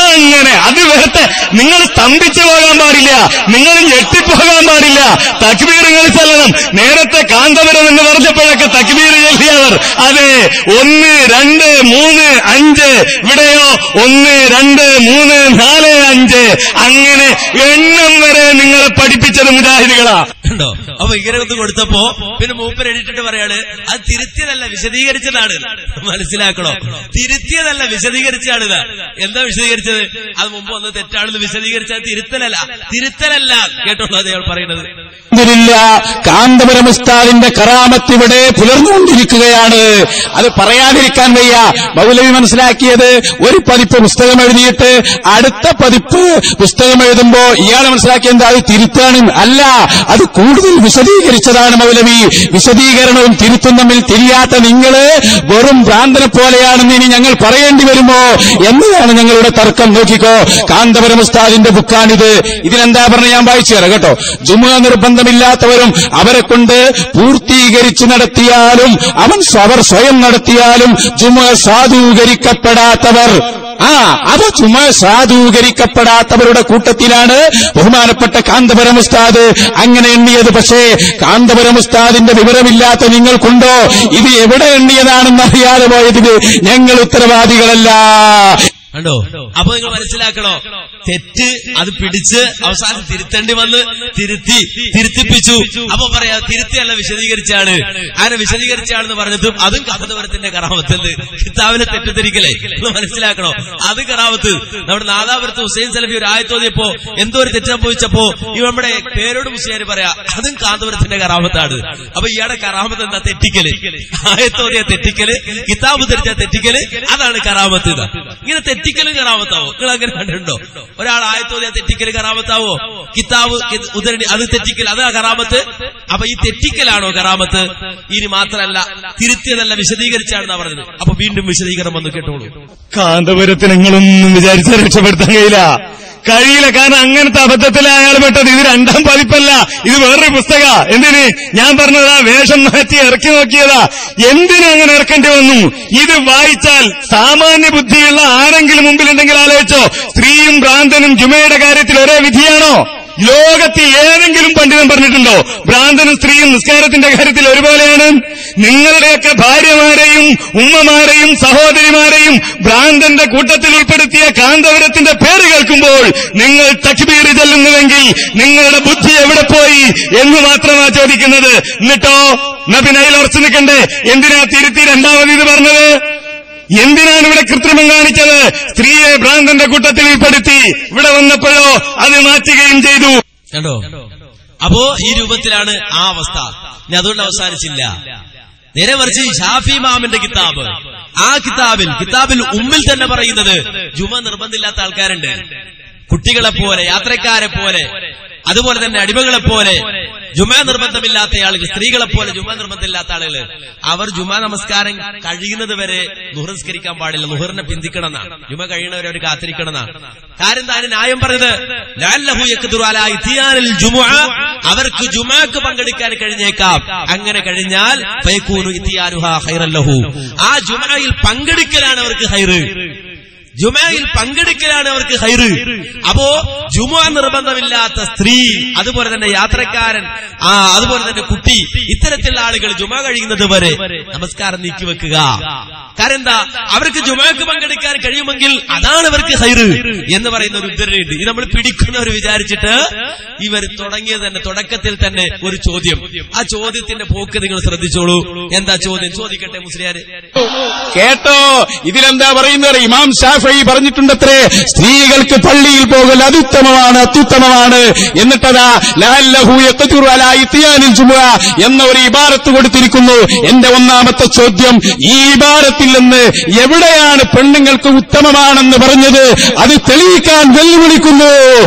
അങ്ങനെ അത് വേറെ. നിങ്ങൾ സ്തംഭിച്ചു പോകാൻ പാടില്ല, നിങ്ങൾ ഞെട്ടിപ്പോകാൻ പാടില്ല. തക്ബീറുകൾ ചെല്ലണം. നേരത്തെ കാന്തപുരം എന്ന് പറഞ്ഞപ്പോഴൊക്കെ തക്ബീർ ചൊല്ലിയവർ. അതെ, 1, 2, 3, 5. ഇവിടെയോ 1, 2, 3, 4, 5 അങ്ങനെ എണ്ണം വരെ നിങ്ങളെ പഠിപ്പിച്ചത് മുജാഹിദുകളാ. ഉണ്ടോ? അപ്പൊ ഇങ്ങനെ ഒന്ന് കൊടുത്തപ്പോ പിന്നെ മൂപ്പര് എഴുതിട്ട് പറയാണ് അത് തിരുത്തിയതല്ല വിശദീകരിച്ചതാണ്. മനസ്സിലാക്കണോ? തിരുത്തിയതല്ല വിശദീകരിച്ചാണിത്. എന്താ വിശദീകരിച്ചത്? അത് മുമ്പ് വന്ന് തെറ്റാണെന്ന് വിശദീകരിച്ചത് തിരുത്തലല്ല. കേട്ടോളൂ അദ്ദേഹം പറയുന്നത്. കാന്തപുരം ഉസ്താദിന്റെ കറാമത്ത് ഇവിടെ പുലർന്നുകൊണ്ടിരിക്കുകയാണ്. അത് പറയാതിരിക്കാൻ വയ്യ. മൗലവി മനസ്സിലാക്കിയത് ഒരു പതിപ്പ് പുസ്തകം എഴുതിയിട്ട് അടുത്ത പതിപ്പ് പുസ്തകം എഴുതുമ്പോ ഇയാൾ മനസ്സിലാക്കിയത് അത് തിരുത്താണ്. അല്ല, അത് കൂടുതൽ വിശദീകരിച്ചതാണ് മൗലവി. വിശദീകരണവും തിരുത്തും തമ്മിൽ തിരിയാത്ത നിങ്ങള് വെറും ഭ്രാന്തനെ പോലെയാണെന്ന് ഇനി ഞങ്ങൾ പറയേണ്ടി വരുമോ എന്നതാണ് ഞങ്ങളുടെ തർക്കം. നോക്കിക്കോ, കാന്തപുരം ഉസ്താദിന്റെ ബുക്കാണിത്. ഇതിനെന്താ പറഞ്ഞ ഞാൻ വായിച്ചു തരാം കേട്ടോ. ജുമുഅ നിർബന്ധമില്ലാത്തവരും അവരെ കൊണ്ട് പൂർത്തീകരിച്ച് നടത്തിയാലും അവർ സ്വയം നടത്തിയാലും ജുമുഅ സാധൂകരിക്കപ്പെടാത്തവർ, അത് ജുമുഅ സാധൂകരിക്കപ്പെടാത്തവരുടെ കൂട്ടത്തിലാണ് ബഹുമാനപ്പെട്ട കാന്തപുരം ഉസ്താദ് അങ്ങനെ എണ്ണിയത്. പക്ഷേ കാന്തപുരം ഉസ്താദിന്റെ വിവരമില്ലാത്ത നിങ്ങൾക്കുണ്ടോ ഇത് എവിടെ എണ്ണിയതാണെന്ന് അറിയാതെ പോയതിന് ഞങ്ങൾ ഉത്തരവാദികളല്ല. കണ്ടോ? അപ്പൊ നിങ്ങൾ മനസ്സിലാക്കണോ, തെറ്റ് അത് പിടിച്ച് അവസാനം തിരുത്തേണ്ടി വന്ന് തിരുത്തിപ്പിച്ചു. അപ്പൊ പറയാ തിരുത്തിയല്ല വിശദീകരിച്ചാണ്, അങ്ങനെ വിശദീകരിച്ചാണെന്ന് പറഞ്ഞതും അതും കാന്തപുരത്തിന്റെ കറാമത്ത്. കിതാബിനെ തെറ്റിദ്ധരിക്കലേ, നിങ്ങൾ മനസ്സിലാക്കണോ, അത് കറാമത്ത്. നമ്മുടെ നാദാപുരത്ത് ഹുസൈൻ സലഫി ഒരു ആയത്തോതിയപ്പോ എന്തോ ഒരു തെറ്റ് സംഭവിച്ചപ്പോ ഈ നമ്മുടെ പേരോട് മുസ്ലിയാർ പറയാ അതും കാന്തപുരത്തിന്റെ കറാമത്താണ്. അപ്പൊ ഇയാളുടെ കറാമത്ത് എന്താ? തെറ്റിക്കല്. ആയത്തോതിയ തെറ്റിക്കല്, കിതാബ് തെറ്റിച്ച തെറ്റിക്കല്, അതാണ് കറാമത്ത്. ഇങ്ങനെ തെറ്റിക്കലും കറാമത്താവോ? നിങ്ങൾ അങ്ങനെ കണ്ടിട്ടുണ്ടോ? ഒരാൾ ആയത്തോതിയ തെറ്റിക്കല് കറാമത്താവോ? കിതാബ് ഉദരണി അത് തെറ്റിക്കൽ, അതാ കറാമത്ത്. അപ്പൊ ഈ തെറ്റിക്കലാണോ കറാമത്ത്? ഇനി മാത്രമല്ല തിരുത്തിയതല്ല വിശദീകരിച്ചാണെന്നാ പറഞ്ഞത്. അപ്പൊ വീണ്ടും വിശദീകരണം വന്ന് കേട്ടോളൂ. കാന്തപുരത്തിന് നിങ്ങളൊന്നും വിചാരിച്ചാൽ രക്ഷപ്പെടുത്താൻ കഴിയില്ല. കാരണം അങ്ങനത്തെ അബദ്ധത്തിലാണ് അയാൾ പെട്ടത്. ഇത് രണ്ടാം പതിപ്പല്ല, ഇത് വേറൊരു പുസ്തക. എന്തിന് ഞാൻ പറഞ്ഞതാ, വേഷം മാറ്റി ഇറക്കി നോക്കിയതാ. എന്തിനും അങ്ങനെ ഇറക്കേണ്ടി വന്നു? ഇത് വായിച്ചാൽ സാമാന്യ ബുദ്ധിയുള്ള ആരെങ്കിലും മുമ്പിലുണ്ടെങ്കിൽ ആലോചിച്ചോ, സ്ത്രീയും ഭ്രാന്തനും ജുമയുടെ കാര്യത്തിൽ ഒരേ വിധിയാണോ? ലോകത്ത് ഏതെങ്കിലും പണ്ഡിതൻ പറഞ്ഞിട്ടുണ്ടോ ഭ്രാന്തനും സ്ത്രീയും നിസ്കാരത്തിന്റെ കാര്യത്തിൽ ഒരുപോലെയാണ്? നിങ്ങളുടെയൊക്കെ ഭാര്യമാരെയും ഉമ്മമാരെയും സഹോദരിമാരെയും ഭ്രാന്തന്റെ കൂട്ടത്തിൽ ഉൾപ്പെടുത്തിയ കാന്തപുരത്തിന്റെ പേര് കേൾക്കുമ്പോൾ നിങ്ങൾ തക്ബീർ ചൊല്ലുന്നുവെങ്കിൽ നിങ്ങളുടെ ബുദ്ധി എവിടെ പോയി എന്ന് മാത്രമാ ചോദിക്കുന്നത്. എന്നിട്ടോ നബിനയിൽ ഉറച്ചു നിൽക്കണ്ടേ? എന്തിനാ തിരുത്തി രണ്ടാമത് ഇത് പറഞ്ഞത്? എന്തിനാണ് ഇവിടെ കൃത്രിമം കാണിച്ചത്? സ്ത്രീയെ ഭ്രാന്തന്റെ കൂട്ടത്തിൽ ഉൾപ്പെടുത്തി. ഇവിടെ വന്നപ്പോഴോ അത് മാറ്റുകയും ചെയ്തു. കണ്ടോ? അപ്പോ ഈ രൂപത്തിലാണ് ആ അവസ്ഥ. ഇനി അതുകൊണ്ട് അവസാനിച്ചില്ല. നേരെ മറിച്ച് ഷാഫി ഇമാമിന്റെ കിതാബ്, ആ കിതാബിൽ ഉമ്മിൽ തന്നെ പറയുന്നത് ജുമ നിർബന്ധമില്ലാത്ത ആൾക്കാരുണ്ട്. കുട്ടികളെ പോലെ, യാത്രക്കാരെ പോലെ, അതുപോലെ തന്നെ അടിമകളെ പോലെ, ജുമാ നിർബന്ധമില്ലാത്ത ആളുകൾ, സ്ത്രീകളെ പോലെ ജുമാ നിർബന്ധമില്ലാത്ത ആളുകൾ, അവർ ജുമാ നമസ്കാരം കഴിയുന്നത് വരെ നുഹർ നിസ്കരിക്കാൻ പാടില്ല. നുഹറിനെ പിന്തിക്കണം എന്നാണ്. ജുമ കഴിയുന്നവരെ അവർ കാത്തിരിക്കണം എന്നാണ്. കാര്യം താൻ ന്യായം പറഞ്ഞത് ലഅല്ലഹു യഖ്ദിറു അലാ ഇത്യാനിൽ ജുമുഅ, അവർക്ക് ജുമാക്ക് പങ്കെടുക്കാൻ കഴിഞ്ഞേക്കാം. അങ്ങനെ കഴിഞ്ഞാൽ ഫയകൂനു ഇത്യാനുഹാ ഖൈറൻ ലഹു, ആ ജുമയിൽ പങ്കെടുക്കലാണ് അവർക്ക് ഖൈറ്. ജുമയിൽ പങ്കെടുക്കലാണ് അവർക്ക് ഹൈറ്. അപ്പോ ജുമുഅ നിർബന്ധമില്ലാത്ത സ്ത്രീ, അതുപോലെ തന്നെ യാത്രക്കാരൻ, അതുപോലെ തന്നെ കുട്ടി, ഇത്തരത്തിലുള്ള ആളുകൾ ജുമ കഴിയുന്നത് വരെ നമസ്കാരം നീക്കിവെക്കുക. കാരണം എന്താ? അവർക്ക് ജുമക്ക് പങ്കെടുക്കാൻ കഴിയുമെങ്കിൽ അതാണ് അവർക്ക് ഹൈറ് എന്ന് പറയുന്ന ഒരു ഉദ്ധരണിയുണ്ട്. ഇത് നമ്മൾ പിടിക്കുന്നവർ വിചാരിച്ചിട്ട് ഇവർ തുടങ്ങിയത് തന്നെ, തുടക്കത്തിൽ തന്നെ ഒരു ചോദ്യം. ആ ചോദ്യത്തിന്റെ പോക്ക് നിങ്ങൾ ശ്രദ്ധിച്ചോളൂ. എന്താ ചോദ്യം? ചോദിക്കട്ടെ മുസ്ലിയാര്. കേട്ടോ, ഇതിലെന്താ പറയുന്നത്? ഇമാം ഷാഫി പറഞ്ഞിട്ടുണ്ടത്രേ, സ്ത്രീകൾക്ക് പള്ളിയിൽ പോകൽ അത്യുത്തമമാണ്, അത്യുത്തമമാണ്. എന്നിട്ടതാ ലഅല്ലഹു യഖ്ദിറു അലാ ഇത്യാനിൽ ജുമുഅ എന്ന ഒരു ഇബാറത്ത് കൊടുത്തിരിക്കുന്നു. എന്റെ ഒന്നാമത്തെ ചോദ്യം, ഈ ഇബാറത്തിൽ നിന്ന് എവിടെയാണ് പെണ്ണുങ്ങൾക്ക് ഉത്തമമാണെന്ന് പറഞ്ഞത്? അത് തെളിയിക്കാൻ വെല്ലുവിളിക്കുന്നു.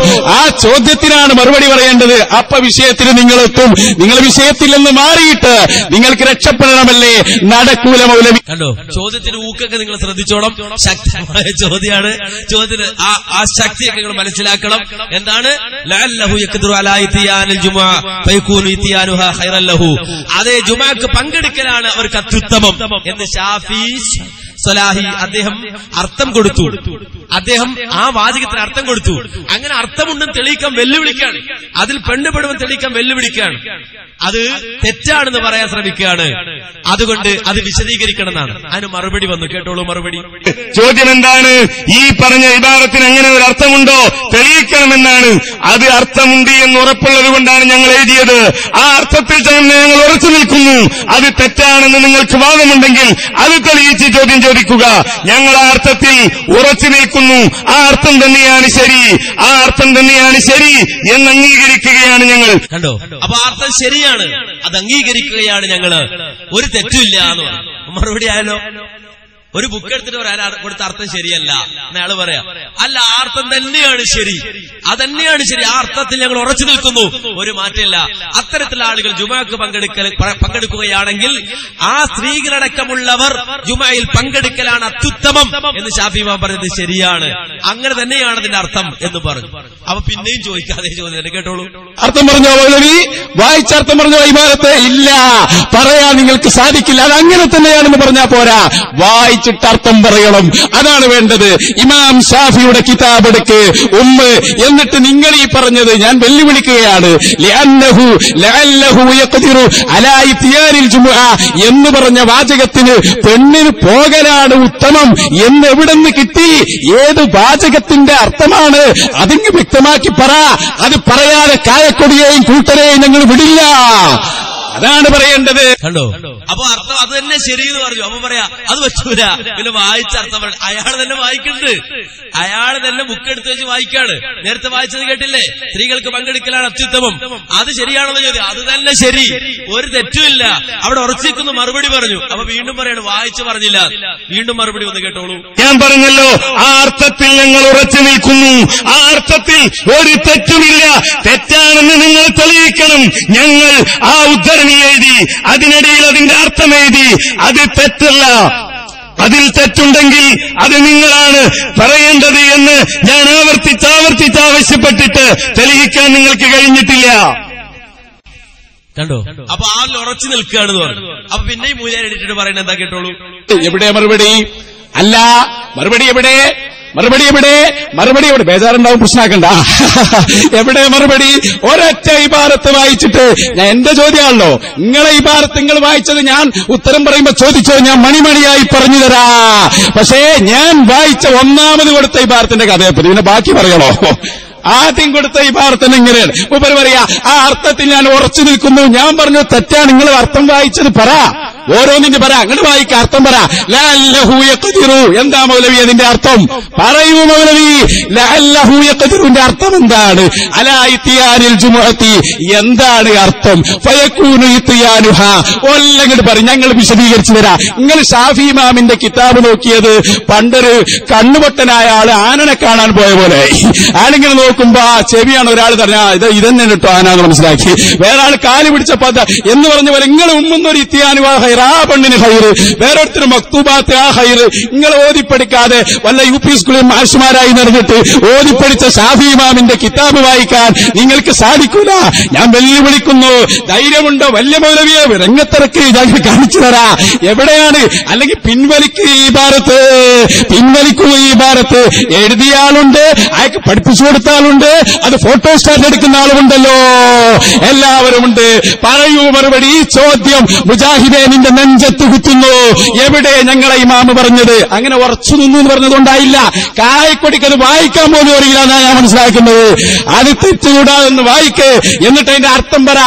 ആ ചോദ്യത്തിനാണ് മറുപടി പറയേണ്ടത്. അപ്പ വിഷയത്തിൽ നിങ്ങളെത്തും. നിങ്ങൾ വിഷയത്തിൽ നിന്ന് മാറിയിട്ട് നിങ്ങൾക്ക് രക്ഷപ്പെടണമല്ലേ? നടക്കൂല മൗലവി. കണ്ടോ, ചോദ്യത്തിന് ഊക്കൊക്കെ നിങ്ങൾ ശ്രദ്ധിച്ചോണം. ശക്തമായ ചോദ്യമാണ്. ചോദ്യത്തിന് ആ ശക്തിയൊക്കെ നിങ്ങൾ മനസ്സിലാക്കണം. എന്താണ്? ലഅല്ലഹു യഖ്ദിറു അലാ ഇത്യാനിൽ ജുമുഅ ഫയകൂനു ഇത്യാനുഹാ ഖൈറൻ ലഹു, അതേ ജുമുഅക്ക് പങ്കെടുക്കലാണ് അവർക്ക് അത്യുത്തമം എന്ന് ഷാഫി സലാഹി അദ്ദേഹം അർത്ഥം കൊടുത്തു. അദ്ദേഹം ആ വാചകത്തിന് അർത്ഥം കൊടുത്തു. അങ്ങനെ അർത്ഥമുണ്ടെന്ന് തെളിയിക്കാൻ വെല്ലുവിളിക്കാണ്. അതിൽ പെണ്ണുപെടുമെന്ന് തെളിയിക്കാൻ വെല്ലുവിളിക്കാണ്. അത് തെറ്റാണെന്ന് പറയാൻ ശ്രമിക്കുകയാണ്. അതുകൊണ്ട് അത് വിശദീകരിക്കണം എന്നാണ്. അതിന് മറുപടി വന്നു. കേട്ടോളൂ മറുപടി. ചോദ്യം എന്താണ്? ഈ പറഞ്ഞ ഇബാറത്തിന് അങ്ങനെ ഒരു അർത്ഥമുണ്ടോ? തെളിയിക്കണമെന്നാണ്. അത് അർത്ഥമുണ്ട് എന്ന് ഉറപ്പുള്ളത് കൊണ്ടാണ് ഞങ്ങൾ എഴുതിയത്. ആ അർത്ഥത്തിൽ തന്നെ ഞങ്ങൾ ഉറച്ചു നിൽക്കുന്നു. അത് തെറ്റാണെന്ന് നിങ്ങൾക്ക് വാദമുണ്ടെങ്കിൽ അത് തെളിയിച്ച് ചോദ്യം ചോദിക്കുക. ഞങ്ങൾ ആ അർത്ഥത്തിൽ ഉറച്ചു നിൽക്കുന്നു. ആ അർത്ഥം തന്നെയാണ് ശരി, ആ അർത്ഥം തന്നെയാണ് ശരി എന്ന് അംഗീകരിക്കുകയാണ് ഞങ്ങൾ. കണ്ടോ? അപ്പൊ ആ അർത്ഥം ശരിയാണ്, അത് അംഗീകരിക്കുകയാണ് ഞങ്ങള്. ഒരു തെറ്റുമില്ല എന്ന് പറഞ്ഞു. മറുപടി ആയാലോ? ഒരു ബുക്ക് എടുത്തിട്ട് പറയാൻ കൊടുത്ത അർത്ഥം ശരിയല്ല എന്നയാള് പറയാം. അല്ല, ആ അർത്ഥം തന്നെയാണ് ശരി, അതന്നെയാണ് ശരി, ആ അർത്ഥത്തിൽ ഞങ്ങൾ ഉറച്ചു നിൽക്കുന്നു, ഒരു മാറ്റമില്ല. അത്തരത്തിലുള്ള ആളുകൾ ജുമഅക്ക് പങ്കെടുക്കുകയാണെങ്കിൽ ആ സ്ത്രീകളടക്കമുള്ളവർ ജുമയിൽ പങ്കെടുക്കലാണ് അത്യുത്തമം എന്ന് ശാഫി ഇമാം പറഞ്ഞത് ശരിയാണ്, അങ്ങനെ തന്നെയാണ് അതിന്റെ അർത്ഥം എന്ന് പറഞ്ഞു. അപ്പൊ പിന്നെയും ചോദിക്കാതെ ചോദ്യം കേട്ടോളൂ. അർത്ഥം പറഞ്ഞോ മൗലവി? വായിച്ചർത്ഥം പറഞ്ഞോ ഇബാറത്ത്? ഇല്ല, പറയാൻ നിങ്ങൾക്ക് സാധിക്കില്ല. അത് അങ്ങനെ തന്നെയാണെന്ന് പറഞ്ഞാൽ പോരാ, വായിച്ചിട്ട് അർത്ഥം പറയണം, അതാണ് വേണ്ടത്. ഇമാം ഷാഫിയുടെ കിതാബ് എടുക്ക് എന്നിട്ട് നിങ്ങൾ ഈ പറഞ്ഞത് ഞാൻ വെല്ലുവിളിക്കുകയാണ്. എന്ന് പറഞ്ഞ വാചകത്തിന് പെണ്ണിന് പോകലാണ് ഉത്തമം എന്ന് എവിടെന്ന് കിട്ടി? ഏത് വാചകത്തിന്റെ അർത്ഥമാണ്? അതിന് വ്യക്തമാക്കി പറ. അത് പറയാതെ കായക്കൊടിയെയും കൂട്ടരെയും ഞങ്ങൾ വിടില്ല, അതാണ് പറയേണ്ടത്. കണ്ടോ? അപ്പൊ അർത്ഥം അത് തന്നെ ശരിയെന്ന് പറഞ്ഞു. അപ്പൊ പറയാ അത് പറ്റൂല, പിന്നെ വായിച്ച അർത്ഥം അയാൾ തന്നെ വായിക്കുന്നുണ്ട്, അയാൾ തന്നെ ബുക്ക് എടുത്ത് വെച്ച് വായിക്കാണ്. നേരത്തെ വായിച്ചത് കേട്ടില്ലേ? സ്ത്രീകൾക്ക് പങ്കെടുക്കലാണ് അത്യുത്തമം, അത് ശരിയാണെന്ന് ചോദ്യം. അത് തന്നെ ശരി, ഒരു തെറ്റുമില്ല, അവിടെ ഉറച്ചിരിക്കുന്നു മറുപടി പറഞ്ഞു. അപ്പൊ വീണ്ടും പറയാണ് വായിച്ചു പറഞ്ഞില്ല, വീണ്ടും മറുപടി വന്ന് കേട്ടോളൂ. ഞാൻ പറഞ്ഞല്ലോ, ആ അർത്ഥത്തിൽ ഞങ്ങൾ ഉറച്ചു നിൽക്കുന്നു, ആ അർത്ഥത്തിൽ ഒരു തെറ്റുമില്ല, തെറ്റാണെന്ന് നിങ്ങൾ തെളിയിക്കണം. ഞങ്ങൾ ആ ഉദ്ധരണി എഴുതി, അതിനിടയിൽ അതിന്റെ അർത്ഥം എഴുതി, അത് തെറ്റല്ല, അതിൽ തെറ്റുണ്ടെങ്കിൽ അത് നിങ്ങളാണ് പറയേണ്ടത് എന്ന് ഞാൻ ആവർത്തിച്ച് ആവശ്യപ്പെട്ടിട്ട് തെളിയിക്കാൻ നിങ്ങൾക്ക് കഴിഞ്ഞിട്ടില്ല. കണ്ടോ? അപ്പൊ ആളിൽ ഉറച്ചു നിൽക്കുകയാണെന്ന് പറഞ്ഞു. അപ്പൊ പിന്നെയും മൂല്യം എഴുതിട്ട് പറയുന്നത് എന്താ കേട്ടോളൂ. എവിടെ മറുപടി? അല്ല, മറുപടി എവിടെ? മറുപടി എവിടെ? ബേജാറുണ്ടാവും, പ്രശ്നമാക്കണ്ട. എവിടെ മറുപടി? ഒരൊറ്റ ഇബാറത്ത് വായിച്ചിട്ട്, ഞാൻ എന്റെ ചോദ്യമാണല്ലോ, നിങ്ങളെ ഇബാറത്ത് നിങ്ങൾ വായിച്ചത് ഞാൻ ഉത്തരം പറയുമ്പോ ചോദിച്ചോ, ഞാൻ മണിമണിയായി പറഞ്ഞു തരാ. പക്ഷേ ഞാൻ വായിച്ച ഒന്നാമത് കൊടുത്ത ഇബാറത്തിന്റെ കഥയപ്പോ പിന്നെ ബാക്കി പറയണോ? ആദ്യം കൊടുത്ത ഇബാറത്തിന് ഇങ്ങനെയാണ്. ഉപരി പറയാ, ആ അർത്ഥത്തിൽ ഞാൻ ഉറച്ചു നിൽക്കുന്നു. ഞാൻ പറഞ്ഞു തെറ്റാണ്, നിങ്ങൾ അർത്ഥം വായിച്ചത് പറ, ഓരോന്നിന്റെ പറ, അങ്ങോട്ട് വായിക്ക, അർത്ഥം പറ. ലഅല്ലഹു യഖ്ദിറു, എന്താ മൗലവി അതിന്റെ അർത്ഥം? പറയൂ മൗലവി, ലഅല്ലഹു യഖ്ദിറുന്റെ അർത്ഥം എന്താണ്? അലാ ഇത്തിയാനിൽ ജുമുഅത്തി, എന്താണ് അർത്ഥം? ഫയകൂനു ഇത്തിയാനുഹ, ഒല്ലങ്ങോട്ട് പറ, ഞങ്ങൾ വിശദീകരിച്ചു തരാം. നിങ്ങൾ ഷാഫി ഇമാമിന്റെ കിതാബ് നോക്കിയത് പണ്ടൊരു കണ്ണുപൊട്ടനായ ആള് ആനനെ കാണാൻ പോയ പോലെ, ആണിങ്ങനെ നോക്കുമ്പോ ആ ചെവിയാണ് ഒരാൾ പറഞ്ഞ ഇതന്നെ കേട്ടോ ആനാന്ന് മനസ്സിലാക്കി, വേറെ ആൾ കാല് പിടിച്ചപ്പോ എന്ന് പറഞ്ഞ പോലെ നിങ്ങൾ ഉമ്മുന്നൊരു ഇത്തിയാനുവാ ഹൈർ, ആ പെണ്ണിന് ഹൈറ്, വേറൊരുത്തര് മക്തൂബാത്ത് ആ ഹൈറ്. നിങ്ങൾ ഓതിപ്പടിക്കാതെ വല്ല UP സ്കൂളിൽ മാഷുമാരായി നടന്നിട്ട് ഓതിപ്പടിച്ച ഷാഫി ഇമാമിന്റെ കിതാബ് വായിക്കാൻ നിങ്ങൾക്ക് സാധിക്കൂല. ഞാൻ വെല്ലുവിളിക്കുന്നു, ധൈര്യമുണ്ടോ? വലിയ മൗലവിയെ രംഗത്തിറക്കി ഞാൻ കാണിച്ചു തരാ. എവിടെയാണ്? അല്ലെങ്കിൽ പിൻവലിക്കൂ ഈ ഭാരത്ത്, എഴുതിയ ആളുണ്ട്, അയാൾക്ക് പഠിപ്പിച്ചു കൊടുത്ത ആളുണ്ട്, അത് ഫോട്ടോസ്റ്റാറ്റ് എടുക്കുന്ന ആളുമുണ്ടല്ലോ, എല്ലാവരും ഉണ്ട്. പറയൂ മറുപടി. ഈ ചോദ്യം മുജാഹിദേ നിന്റെ നെഞ്ചത്ത് കുത്തുന്നു. എവിടെ ഞങ്ങളെ ഇമാമ് പറഞ്ഞത്? അങ്ങനെ ഉറച്ചു നിന്നു എന്ന് പറഞ്ഞതുകൊണ്ടായില്ല, കായക്കൊടിക്കത് വായിക്കാൻ പോലും അറിയില്ല എന്നാണ് ഞാൻ മനസ്സിലാക്കുന്നത്. അത് തെറ്റുകൂടാതെന്ന് വായിക്ക്, എന്നിട്ട് അതിന്റെ അർത്ഥം പറ.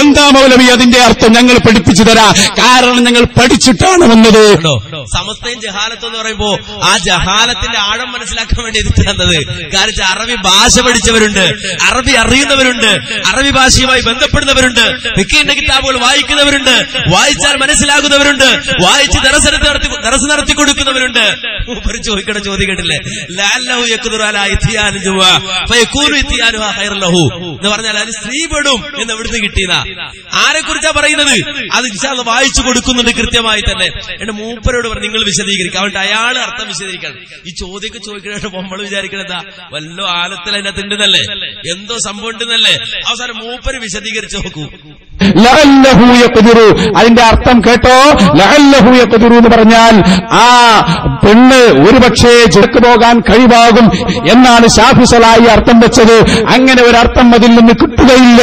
എന്താ മൗലവി അതിന്റെ അർത്ഥം? ഞങ്ങൾ പഠിപ്പിച്ചു തരാം, കാരണം ഞങ്ങൾ പഠിച്ചിട്ടാണ് വന്നത്. സമസ്തയും ജഹാലത്ത് എന്ന് പറയുമ്പോ ആ ജഹാലത്തിന്റെ ആഴം മനസ്സിലാക്കാൻ വേണ്ടി എതിർത്ത് തന്നത്. കാരണം അറബി ഭാഷ പഠിച്ചവരുണ്ട്, അറബി അറിയുന്നവരുണ്ട്, അറബി ഭാഷയുമായി ബന്ധപ്പെടുന്നവരുണ്ട്, ഫിഖിന്റെ കിതാബുകൾ വായിക്കുന്നവരുണ്ട്, വായിച്ചാൽ മനസ്സിലാകുന്നവരുണ്ട്, വായിച്ച് ദറസ് നടത്തി കൊടുക്കുന്നവരുണ്ട്. മൂപ്പര് ചോദിക്കണ ചോദ്യം കേട്ടില്ലേ? ലഅല്ലഹു യഖ്ദിറു അലാ ഇത്തിയാനി ജുവാ ഫയകൂനു ഇത്തിയാനുഹാ ഖൈറൻ ലഹു എന്ന് പറഞ്ഞാൽ അത് സ്ത്രീ പെടും എന്ന് എവിടുന്ന് കിട്ടിയതാ? ആരെക്കുറിച്ചാ പറയുന്നത്? അത് ഇൻഷാ അല്ലാഹ് വായിച്ചു കൊടുക്കുന്നുണ്ട് കൃത്യമായി തന്നെ. എന്റെ മൂപ്പരോട് പറഞ്ഞു നിങ്ങൾ വിശദീകരിക്കുക, അതുകൊണ്ട് അയാൾ അർത്ഥം വിശദീകരിക്കണം. ഈ ചോദ്യമൊക്കെ ചോദിക്കണ നമ്മൾ വിചാരിക്കണതാ വല്ലോ ആലത്തിൽ അതിനകത്ത് ഉണ്ടെന്നല്ലേ, എന്തോ സംഭവം ഉണ്ടെന്നല്ലേ. അവസാനം മൂപ്പര് വിശദീകരിച്ചു നോക്കൂ. ലഅല്ലഹു യഖ്ദിറു, അതിന്റെ അർത്ഥം കേട്ടോ? ലഅല്ലഹു യഖ്ദിറു എന്ന് പറഞ്ഞാൽ ആ പെണ്ണ് ഒരുപക്ഷേ ജുറക്ക് പോകാൻ കഴിവാകും എന്നാണ് ഷാഫി സലാഹി അർത്ഥം വെച്ചത്. അങ്ങനെ ഒരർത്ഥം അതിൽ നിന്ന് കിട്ടുകയില്ല.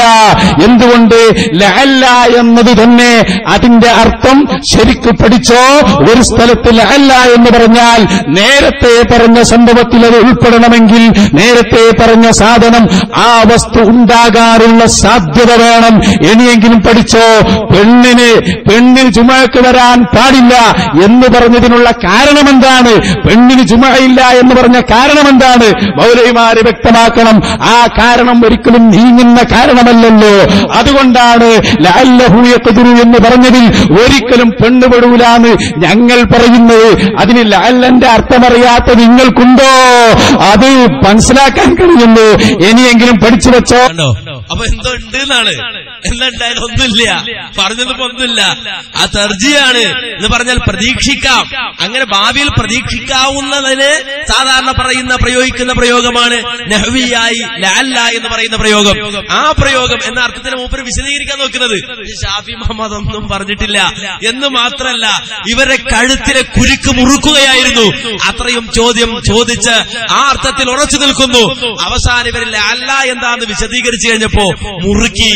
എന്തുകൊണ്ട്? ലഅല്ല എന്നത് തന്നെ അതിന്റെ അർത്ഥം ശരിക്ക് പഠിച്ചോ. ഒരു സ്ഥലത്ത് ലഅല്ല എന്ന് പറഞ്ഞാൽ നേരത്തെ പറഞ്ഞ സംഭവത്തിൽ അത് ഉൾപ്പെടണമെങ്കിൽ നേരത്തെ പറഞ്ഞ സാധനം ആ വസ്തു ഉണ്ടാകാനുള്ള സാധ്യത വേണം. ഇനിയെങ്കിൽ ഇനിയെങ്കിലും പഠിച്ചോ, പെണ്ണിന് ജുമഅക്ക് വരാൻ പാടില്ല എന്ന് പറഞ്ഞതിനുള്ള കാരണമെന്താണ്? പെണ്ണിന് ജുമഅയില്ല എന്ന് പറഞ്ഞ കാരണമെന്താണ്? മൗലവിമാര് വ്യക്തമാക്കണം. ആ കാരണം ഒരിക്കലും നീങ്ങുന്ന കാരണമല്ലല്ലോ. അതുകൊണ്ടാണ് ലഅല്ലഹു യഖ്ദിറു എന്ന് പറഞ്ഞതിൽ ഒരിക്കലും പെണ്ണുപെടൂലാന്ന് ഞങ്ങൾ പറയുന്നത്. അതിന് ലഅല്ലന്റെ അർത്ഥമറിയാത്ത നിങ്ങൾക്കുണ്ടോ? അത് മനസ്സിലാക്കാൻ കഴിയുന്നു. ഇനിയെങ്കിലും പഠിച്ചു വെച്ചോ. അപ്പൊ എന്തോ ഉണ്ട് എന്നാണ്. എന്താ ഉണ്ടായാലും ഒന്നുമില്ല, പറഞ്ഞതിപ്പോ ഒന്നുമില്ല. ആ തർജിയാണ് എന്ന് പറഞ്ഞാൽ പ്രതീക്ഷിക്കാം. അങ്ങനെ ഭാവിയിൽ പ്രതീക്ഷിക്കാവുന്നതിന് സാധാരണ പ്രയോഗിക്കുന്ന പ്രയോഗമാണ് നഹ്വിയായി ലഅല്ല എന്ന് പറയുന്ന പ്രയോഗം. ആ പ്രയോഗം എന്ന അർത്ഥത്തിന് മൂപ്പര് വിശദീകരിക്കാൻ നോക്കുന്നത് ഷാഫി മുഹമ്മദ് ഒന്നും പറഞ്ഞിട്ടില്ല എന്ന് മാത്രമല്ല, ഇവരെ കഴുത്തിലെ കുരുക്ക് മുറുക്കുകയായിരുന്നു. അത്രയും ചോദ്യം ചോദിച്ച് ആ അർത്ഥത്തിൽ ഉറച്ചു നിൽക്കുന്നു. അവസാനം ഇവരിൽ ലഅല്ല എന്താന്ന് വിശദീകരിച്ചു കഴിഞ്ഞപ്പോ മുറുക്കി,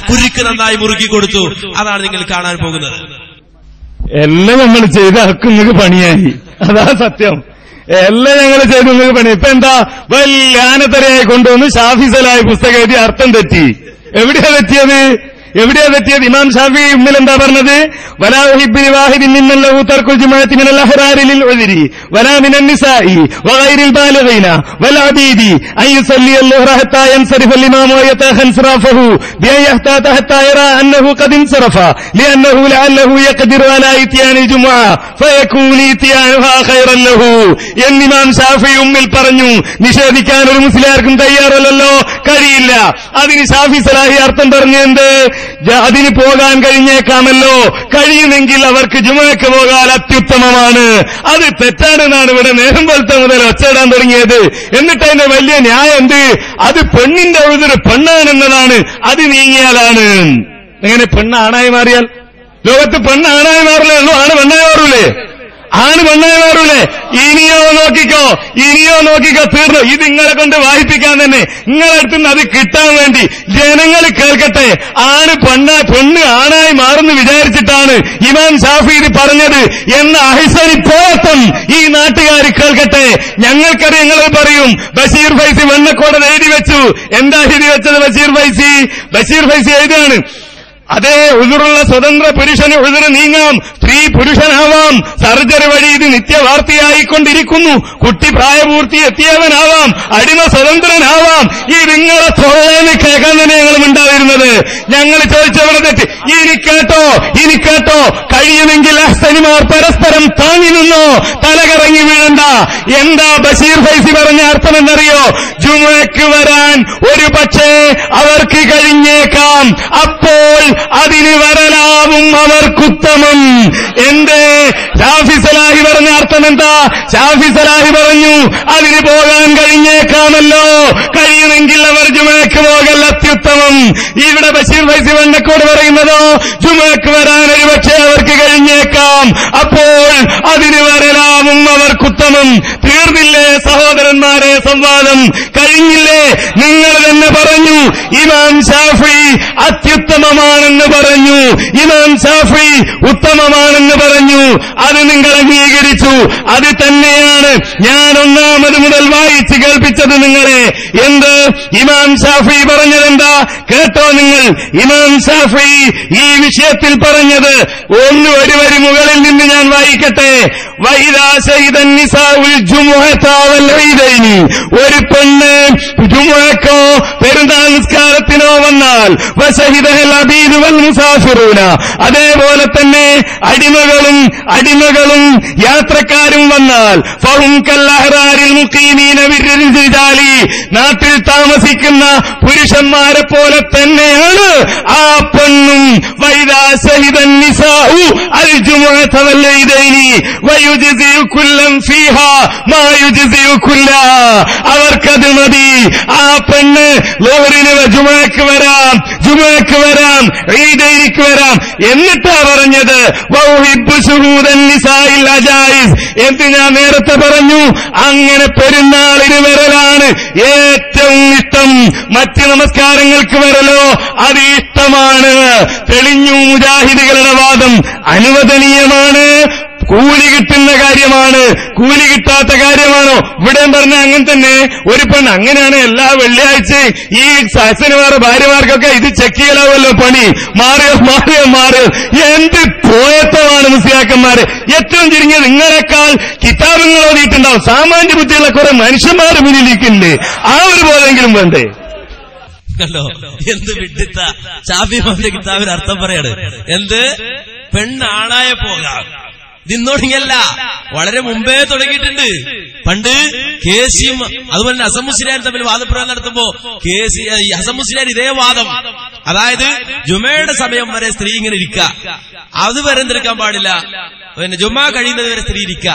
കുരുക്ക് നന്നായി മുറുക്കി കൊടുത്തു. അതാണ് നിങ്ങൾ കാണാൻ പോകുന്നത്. എല്ലാം നമ്മൾ ചെയ്ത് നിങ്ങൾക്ക് പണിയായി, അതാ സത്യം. എല്ലാം ഞങ്ങൾ ചെയ്ത് നിങ്ങൾക്ക് പണി. ഇപ്പൊ എന്താ വലിയ ആനത്തരയായി കൊണ്ടുവന്ന് ഷാഫിസലായ പുസ്തകം എഴുതി അർത്ഥം തെറ്റി. എവിടെയാ തെറ്റിയത്? ഇമാം ഷാഫി ഉമ്മിൽ എന്താ പറഞ്ഞത്? വലാ ഉഹിബ്ബു ലിവാഹിദിൻ മിമ്മൻ ലഹു തർക്കുൽ ജുമുഅത്തി മിനൽ അഹ്റാരി ലിൽ ഉദ്രി വലാ മിനൻ നിസാഇ വഗൈരിൽ ബാലിഗീന വൽ അബീദി അൻ യുസല്ലി അൽ-ളുഹ്റ ഹത്താ യൻസരിഫ al-ഇമാമു വയതഅഖ ഇൻസിറാഫഹു ബിഅൻ യഹ്താത ഹത്താ യറാ അന്നഹു ഖദ് ഇൻസറഫ ലിഅന്നഹു ലഅല്ലഹു യഖ്ദിറു അലാ ഇത്യാനി ജുമുഅ ഫയകൂനു ഇത്യാനുഹാ ഖൈറൻ ലഹു എന്ന് ഇമാം ഷാഫി ഉമ്മിൽ പറഞ്ഞു. നിഷേധിക്കാൻ ഒരു മുസ്ലിയാർക്കും തയ്യാറല്ലല്ലോ, കഴിയില്ല. അതിന് ഷാഫി സലാഹി അർത്ഥം പറഞ്ഞു എന്ത്? അതിന് പോകാൻ കഴിഞ്ഞേക്കാമല്ലോ, കഴിയുമെങ്കിൽ അവർക്ക് ജുമുഅക്ക് പോകാൻ അത്യുത്തമമാണ്. അത് തെറ്റാണെന്നാണ് ഇവിടെ നേരം പോലത്തെ മുതൽ ഒച്ചയിടാൻ തുടങ്ങിയത്. എന്നിട്ട് അതിന്റെ വലിയ ന്യായം എന്ത്? അത് പെണ്ണിന്റെ ഉഴുതൊരു പെണ്ണാണെന്നതാണ്. അത് നീങ്ങിയാലാണ്. എങ്ങനെ പെണ്ണാണായി മാറിയാൽ? ലോകത്ത് പെണ്ണാണായി മാറില്ലേ ഉള്ളൂ, ആണ് പെണ്ണായി മാറൂലേ? ആണ് പെണ്ണായി മാറൂലേ? ഇനിയോ നോക്കിക്കോ തീർന്നു. ഇത് നിങ്ങളെ കൊണ്ട് വായിപ്പിക്കാൻ തന്നെ, നിങ്ങളടുത്തുനിന്ന് അത് കിട്ടാൻ വേണ്ടി ജനങ്ങൾ കേൾക്കട്ടെ. പെണ്ണ് ആണായി മാറുന്നു വിചാരിച്ചിട്ടാണ് ഇമാം ഷാഫി ഇത് പറഞ്ഞത് എന്ന അഹിസനി പോയത്തം ഈ നാട്ടുകാർ കേൾക്കട്ടെ. ഞങ്ങൾക്കറിയാം, ഞങ്ങൾ പറയും ബഷീർ ഫൈസി വെണ്ണക്കോട് എഴുതി വെച്ചു. എന്താ എഴുതി വെച്ചത്? ബഷീർ ഫൈസി എഴുതാണ്, അതേ ഉഴുതുള്ള സ്വതന്ത്ര പുരുഷന് ഉഴുതുറ് നീങ്ങാം, സ്ത്രീ പുരുഷനാവാം, സർജറി വഴി ഇത് നിത്യവാർത്തയായിക്കൊണ്ടിരിക്കുന്നു. കുട്ടി പ്രായപൂർത്തി എത്തിയവനാവാം, അടിമ സ്വതന്ത്രനാവാം. ഈ നിങ്ങളെ തൊഴേന്ന് കേൾക്കാൻ തന്നെ ഞങ്ങൾ ഉണ്ടായിരുന്നത്. ഞങ്ങൾ ചോദിച്ചവരെ തെറ്റ്. ഇനി കേട്ടോ കഴിയുമെങ്കിൽ അഹ്സനിമാർ പരസ്പരം താങ്ങി നിന്നോ, തലകറങ്ങി വീഴണ്ട. എന്താ ബഷീർ ഫൈസി പറഞ്ഞ അർത്ഥമെന്നറിയോ? ജുമുഅക്ക് വരാൻ ഒരു പക്ഷേ അവർക്ക് കഴിഞ്ഞേക്കാം, അപ്പോൾ അതിന് വരലാവും അവർക്കുത്തമം. എന്തേ ഷാഫി സലാഹി പറഞ്ഞ അർത്ഥം എന്താ? ഷാഫി സലാഹി പറഞ്ഞു അതിന് പോകാൻ കഴിഞ്ഞേക്കാമല്ലോ, കഴിയുമെങ്കിൽ അവർ ജുമുഅക്ക് പോകൽ അത്യുത്തമം. ഇവിടെ ബഷീർ ഫൈസി വെണ്ണക്കോട് പറയുന്നതോ ജുമുഅക്ക് വരാൻ ഒരു പക്ഷേ അവർക്ക് കഴിഞ്ഞേക്കാം, അപ്പോൾ അതിന് വരലാവും അവർക്കുത്തമം. തീർന്നില്ലേ സഹോദരന്മാരെ സംവാദം? കഴിഞ്ഞില്ലേ? നിങ്ങൾ തന്നെ പറഞ്ഞു ഇമാം ഷാഫി അത്യുത്തമമാണെന്ന് പറഞ്ഞു, ഇമാം ഷാഫി ഉത്തമമാണെന്ന് പറഞ്ഞു. അത് നിങ്ങൾ അംഗീകരിച്ചു. അത് തന്നെയാണ് ഞാൻ ഒന്നാമത് മുതൽ വായിച്ച് കേൾപ്പിച്ചത് നിങ്ങളെ. എന്ത് ഇമാം ഷാഫി പറഞ്ഞതെന്താ കേട്ടോ നിങ്ങൾ? ഇമാം ഷാഫി ഈ വിഷയത്തിൽ പറഞ്ഞത് ഒരു വരി മുകളിൽ നിന്ന് ഞാൻ വായിക്കട്ടെ. വഇദാ ശഹിദൻ നിസാഉൽ ജുമുഅത വൽ ഈദൈനി, ഒരു പെണ്ണ് ജുമുഅക്കോ പെരുന്നാൾ നിസ്കാരത്തിനോ വന്നാൽ, വശഹിദൽ അബീദ് വൽ മുസാഫിറൂന, അതേപോലെ തന്നെ അടിമകളും യാത്രക്കാരും വന്നാൽ, ഫഹും കൽ അഹ്റാരിൽ മുഖീമീന ബിർരിജാലി, നാട്ടിൽ താമസിക്കുന്ന പുരുഷന്മാരെ പോലെ തന്നെയാണ് ആ പെണ്ണും. വഇദാ ശഹിദൻ നിസാഉ അൽ ജുമുഅത വൽ ഈദൈനി വയുജ്സിഉ കുല്ലൻ ഫീഹാ മാ യുജ്സിഉ കുല്ലാ, അവർക്കത് മതി. ആ പെണ്ണ് ലോറിന് ജുമുഅക്ക് വരാം, ഈദൈനിക്ക് വരാം. എന്നിട്ടാ പറഞ്ഞത് വഉഹിബ്ബു ശുഹൂദൻ നിസാഇൽ അജായിസ് എന്ന് ഞാൻ നേരത്തെ പറഞ്ഞു. അങ്ങനെ പെരുന്നാളിന് വരലാണ് ഏറ്റവും ഇഷ്ടം. മറ്റ് നമസ്കാരങ്ങൾക്ക് വരലോ അത് ഇഷ്ടമാണ്. തെളിഞ്ഞു മുജാഹിദുകളുടെ വാദം അനുവദനീയമാണ്. കൂലി കിട്ടുന്ന കാര്യമാണ്, കൂലി കിട്ടാത്ത കാര്യമാണോ? ഇവിടെ പറഞ്ഞ അങ്ങനെ തന്നെ ഒരു പെണ്ണ്. അങ്ങനെയാണ് എല്ലാ വെള്ളിയാഴ്ചയും ഈ സഹസനമാരുടെ ഭാര്യമാർക്കൊക്കെ ഇത് ചെക്ക് ചെയ്യലാവല്ലോ പണി. മാറിയോ എന്ത് പോയത്തമാണ് മുസ്ലിയാക്കന്മാര്. ഏറ്റവും ചുരുങ്ങിയ നിങ്ങളെക്കാൾ കിതാബുകൾ ഓതിയിട്ടുണ്ടാവും. സാമാന്യ ബുദ്ധിയുള്ള കുറെ മനുഷ്യന്മാർ മുന്നിലിരിക്കുന്നുണ്ട്. ആ ഒരു ബോധമെങ്കിലും വേണ്ടേ? കണ്ടോ എന്ത് വിഡിത്ത. ഷാഫി ഇമാമിന്റെ കിതാബിന് അർത്ഥം പറയാണ്. എന്ത് പെണ്ണാണായ പോകാം നിന്നോടിങ്ങല്ല, വളരെ മുമ്പേ തുടങ്ങിയിട്ടുണ്ട്. പണ്ട് കേസിയും അതുപോലെ തന്നെ ഹസൻ മുസ്ലിയാർ തമ്മിൽ വാദപ്രയോഗം നടത്തുമ്പോ ഹസൻ മുസ്ലിയാർ ഇതേ വാദം, അതായത് ജുമയുടെ സമയം വരെ സ്ത്രീ ഇങ്ങനെ ഇരിക്കുക, അതുവരെ എന്തെടുക്കാൻ പാടില്ല, പിന്നെ ജുമ കഴിയുന്നത് വരെ സ്ത്രീ ഇരിക്കുക.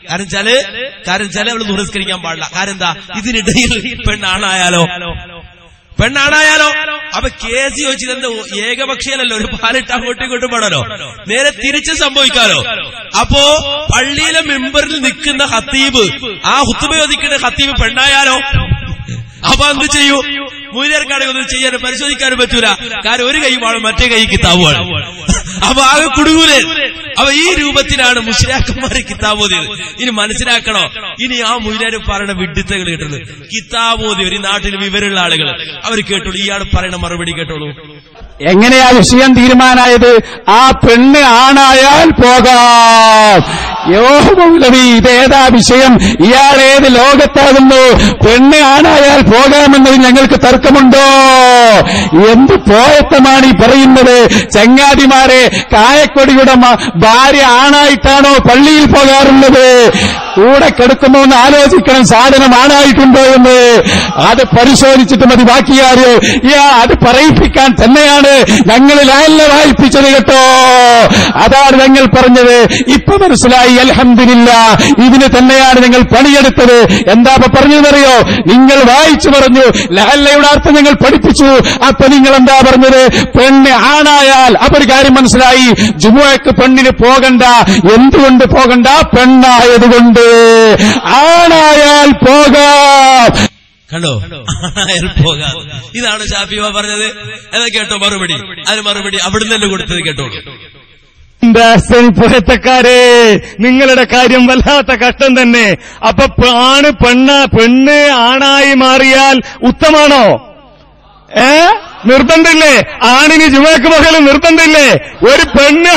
കാരണം വെച്ചാല് അവള് ദുരസ്കരിക്കാൻ പാടില്ല. കാരണം എന്താ, ഇതിനിടയിൽ പെണ്ണാണായാലോ അപ്പൊ കേസ് ചോദിച്ചത് എന്താ, ഏകപക്ഷീയനല്ലോ, ഒരു പാലിട്ട് അങ്ങോട്ടും ഇങ്ങോട്ടും പാടാലോ, നേരെ തിരിച്ച് സംഭവിക്കാലോ. അപ്പോ പള്ളിയിലെ മെമ്പറിൽ നിൽക്കുന്ന ഖത്തീബ്, ആ ഹുത്തുബ ചോദിക്കുന്ന ഖത്തീബ് പെണ്ണായാലോ? അപ്പൊ എന്ത് ചെയ്യൂ? മൂല്യർക്കാണെങ്കിൽ ഒന്നും ചെയ്യാനും പരിശോധിക്കാനും പറ്റൂല. കാരണം ഒരു കൈ വാഴും, മറ്റേ കൈ കിതാബുമാണ്. അപ്പൊ ആകെ കുടുങ്ങൂലേ. അപ്പൊ ഈ രൂപത്തിലാണ് മുസ്ലിയാക്കന്മാര് കിതാബ് ഓതിയത്. ഇനി മനസ്സിലാക്കണോ, ഇനി ആ മൂല്യര് പറയുന്ന വിഡിത്തകൾ കേട്ടത്. കിതാബ് ഓതി ഒരു നാട്ടിൽ വിവരമുള്ള ആളുകൾ അവർ കേട്ടോളൂ, ഇയാൾ പറയുന്ന മറുപടി കേട്ടോളൂ. എങ്ങനെയാ വിഷയം തീരുമാനമായത്? ആ പെണ്ണ് ആണായാൽ പോകാം. യോഹമൗലവി, ഇതേതാ വിഷയം? ഇയാളേത് ലോകത്താകുന്നു? പെണ്ണ് ആണായാൽ പോകാമെന്നത് ഞങ്ങൾക്ക് തർക്കമുണ്ടോ? എന്ത് പോയത്തമാണ് ഈ പറയുന്നത്? ചങ്ങാതിമാരെ, കായക്കൊടിയുടെ ഭാര്യ ആണായിട്ടാണോ പള്ളിയിൽ പോകാറുള്ളത്? കൂടെ കിടക്കുമോ എന്ന് ആലോചിക്കണം. സാധനം ആണായിട്ടുണ്ടോ എന്ന് അത് പരിശോധിച്ചിട്ട് മതി. ബാക്കിയാര് അത് പറയിപ്പിക്കാൻ തന്നെയാണ് ഞങ്ങൾ ലായല്ല വായിപ്പിച്ചത് കേട്ടോ. അതാണ് ഞങ്ങൾ പറഞ്ഞത്. ഇപ്പൊ മനസ്സിലായി, അൽഹംദുലില്ലാഹ്. ഇതിന് തന്നെയാണ് നിങ്ങൾ പണിയെടുത്തത്. എന്താ പറഞ്ഞതെന്നറിയോ? നിങ്ങൾ വായിച്ചു പറഞ്ഞു, ലായല്ലയുടെ അർത്ഥം ഞങ്ങൾ പഠിപ്പിച്ചു. അപ്പൊ നിങ്ങൾ എന്താ പറഞ്ഞത്? പെണ്ണ് ആണായാൽ. അപ്പൊ ഒരു കാര്യം മനസ്സിലായി, ജുമുഅക്ക് പെണ്ണിന് പോകണ്ട. എന്തുകൊണ്ട് പോകണ്ട? പെണ്ണായതുകൊണ്ട്. ആണായാൽ പോകാം. കണ്ടോ, ആണായാൽ പോകാം. ഇതാണ് ഷാഫി പറഞ്ഞത്. എന്നാ കേട്ടോ മറുപടി. അതിന് മറുപടി അവിടുന്ന് തന്നെ കൊടുത്തത് കേട്ടോളൂ. പോയത്തക്കാരെ, നിങ്ങളുടെ കാര്യം വല്ലാത്ത കഷ്ടം തന്നെ. അപ്പൊ പെണ്ണ് ആണായി മാറിയാൽ ഉത്തമാണോ? നിർബന്ധമില്ലേ? ആണിന് ജുമഅക്ക് പോകലും നിർബന്ധമില്ലേ? ഒരു പെണ്ണ്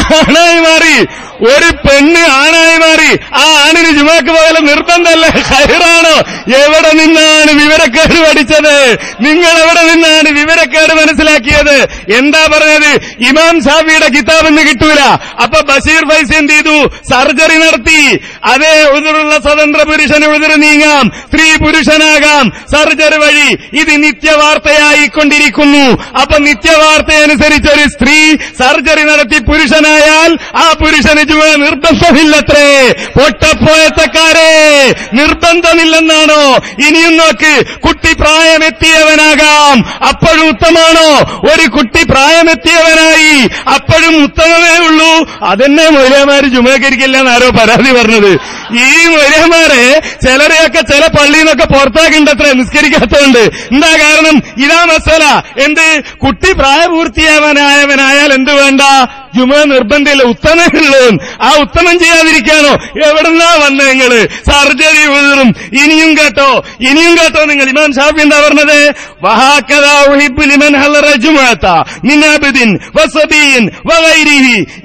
ആണായി മാറി ആ ആണിന് ജുമഅക്ക് പോകലും നിർബന്ധമല്ലേ? ഖൈറാണോ? എവിടെ നിന്നാണ് വിവരക്കേട് പഠിച്ചത്? നിങ്ങൾ എവിടെ നിന്നാണ് വിവരക്കേട് മനസ്സിലാക്കിയത്? എന്താ പറഞ്ഞത്? ഇമാം ഷാഫിയുടെ കിതാബെന്ന് കിട്ടൂല. അപ്പൊ ബഷീർ ഫൈസി എന്ത് ചെയ്തു? സർജറി നടത്തി. അതേ ഉദറുള്ള സ്വതന്ത്ര പുരുഷന് ഉദറ് നീങ്ങാം, സ്ത്രീ പുരുഷനാകാം സർജറി വഴി. ഇത് നിത്യവാർത്തയായിക്കൊണ്ടിരിക്കുന്നു. അപ്പൊ നിത്യവാർത്തയനുസരിച്ച് ഒരു സ്ത്രീ സർജറി നടത്തി പുരുഷനായാൽ ആ പുരുഷന് ജുമ നിർബന്ധമില്ലത്രേ. പൊട്ടപ്പോയത്തക്കാരെ, നിർബന്ധമില്ലെന്നാണോ? ഇനിയും നോക്ക്, കുട്ടി പ്രായമെത്തിയവനാകാം, അപ്പോഴും ഉത്തമാണോ? ഒരു കുട്ടി പ്രായമെത്തിയവനായി, അപ്പോഴും ഉത്തമമേ ഉള്ളൂ. അതെന്നെ മൗലവിമാര് ജുമകരിക്കില്ല എന്നാരോ പരാതി പറഞ്ഞത്. ഈ മൗലവിമാരെ ചിലരെയൊക്കെ ചില പള്ളിയിൽ നിന്നൊക്കെ പുറത്താക്കിണ്ടത്രേ നിസ്കരിക്കാത്തതുകൊണ്ട്. എന്താ കാരണം? ഇതാ മസല. എന്ത്? കുട്ടി പ്രായപൂർത്തിയാവാനായവനായാൽ എന്ത് വേണ്ട? ജുമ നിർബന്ധമില്ല, ഉത്തമമുള്ളൂ. ആ ഉത്തമം ചെയ്യാതിരിക്കാനോ? എവിടെന്നാ വന്ന നിങ്ങള്? സർജറി ഉഴുതും. ഇനിയും കേട്ടോ നിങ്ങൾ. ഇമാം ഷാഫി എന്താ പറഞ്ഞത്?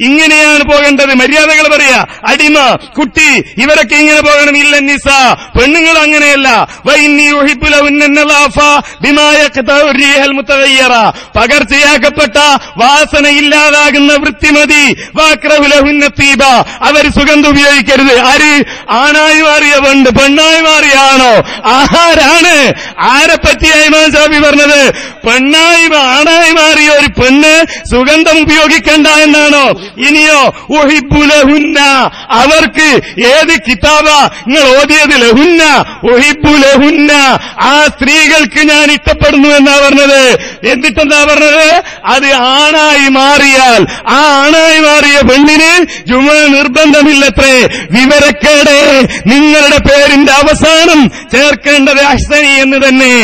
ഇങ്ങനെയാണ് പോകേണ്ടത്. മര്യാദകൾ പറയാ. അടിമ, കുട്ടി, ഇവരൊക്കെ ഇങ്ങനെ പോകണം. ഇല്ല നിസ, പെണ്ണുങ്ങൾ അങ്ങനെയല്ല. പകർച്ചയാക്കപ്പെട്ട വാസനയില്ലാതാകുന്ന വൃത്തിമതി. വാക്രഹുലഹുന്നീബ, അവർ സുഗന്ധം ഉപയോഗിക്കരുത്. ആര്? ആണായി മാറിയ പെണ്ണായി മാറിയാണോ? ആരാണ്? ആരെപ്പറ്റിയായി ഇമാം ഷാഫി പറഞ്ഞത്? ആണായി മാറിയ ഒരു പെണ്ണ് സുഗന്ധം ഉപയോഗിക്കണ്ട എന്നാണോ? ഇനിയോ ഉഹിബ്ബുലഹുന്ന, അവർക്ക് ഏത് കിതാബ നിങ്ങൾ ഓതിയത്? ലഹുന്ന, ഉഹിബ്ബുലഹുന്ന, ആ സ്ത്രീകൾക്ക് ഞാൻ ഇഷ്ടപ്പെടുന്നു എന്നാ പറഞ്ഞത്. എന്നിട്ടെന്താ പറഞ്ഞത്? അത് ആണായി മാറിയാൽ ആ ആണായി മാറിയ പെണ്ണിന് ജുമ നിർബന്ധമില്ലത്രേ. വിവരക്കേട്. നിങ്ങളുടെ പേരിന്റെ അവസാനം ചേർക്കേണ്ടത് അഹ്സനി എന്ന് തന്നെ.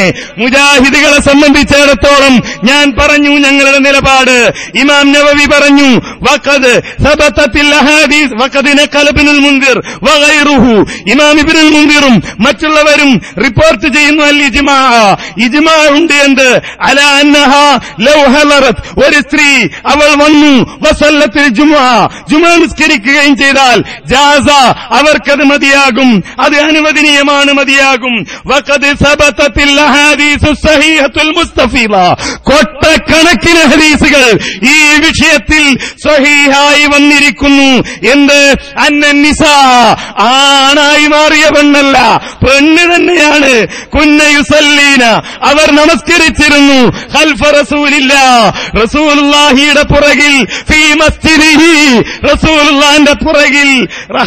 മുജാഹിദുകളെ സംബന്ധിച്ചിടത്തോളം ഞാൻ പറഞ്ഞു, ഞങ്ങളുടെ നിലപാട്. ഇമാം നവവി പറഞ്ഞു വഖദ് സബതത്തിൽ അഹാദീസ് വഖദ് നഖല ഇബ്നുൽ മുൻദിർ വഗൈറുഹു, ഇമാം ഇബ്നുൽ മുൻദിറും മറ്റുള്ളവരും റിപ്പോർട്ട് ചെയ്യുന്നു അൽ ഇജ്മാ, ഇജ്മാ ഉണ്ട് എന്ത് അലാ അന്നഹാ ലൗ ഹലറത്, ഒരു സ്ത്രീ അവൾ വന്നു വസല്ലത്തിൽ ജുമുഅ, ജുമുഅ നിസ്കരിക്കുകയും ചെയ്താൽ ജാസ, അവർക്കത് മതിയാകും, അത് അനുവദനീയമാണ്, മതിയാകും. വഖദ് സബതത്തിൽ അഹാദീസു സഹീഹത്തുൽ മുസ്തഫീദ, കൊട്ടക്കണക്കിന് ഹദീസുകൾ ഈ വിഷയത്തിൽ സ്വഹീഹായി വന്നിരിക്കുന്നു. എന്ത് അന്നനിസാ, ആണായി മാറിയ പെണ്ണല്ല, പെണ്ണ് തന്നെയാണ്. കുന്ന യുസല്ലീന, അവർ നമസ്കരിച്ചിരുന്നു ഖൽഫ റസൂലില്ലാ, റസൂലുള്ളാഹിയുടെ പുറകിൽ, ഫീ മസ്ജിദിഹി, റസൂലുള്ളാഹിന്റെ പുറകിൽ,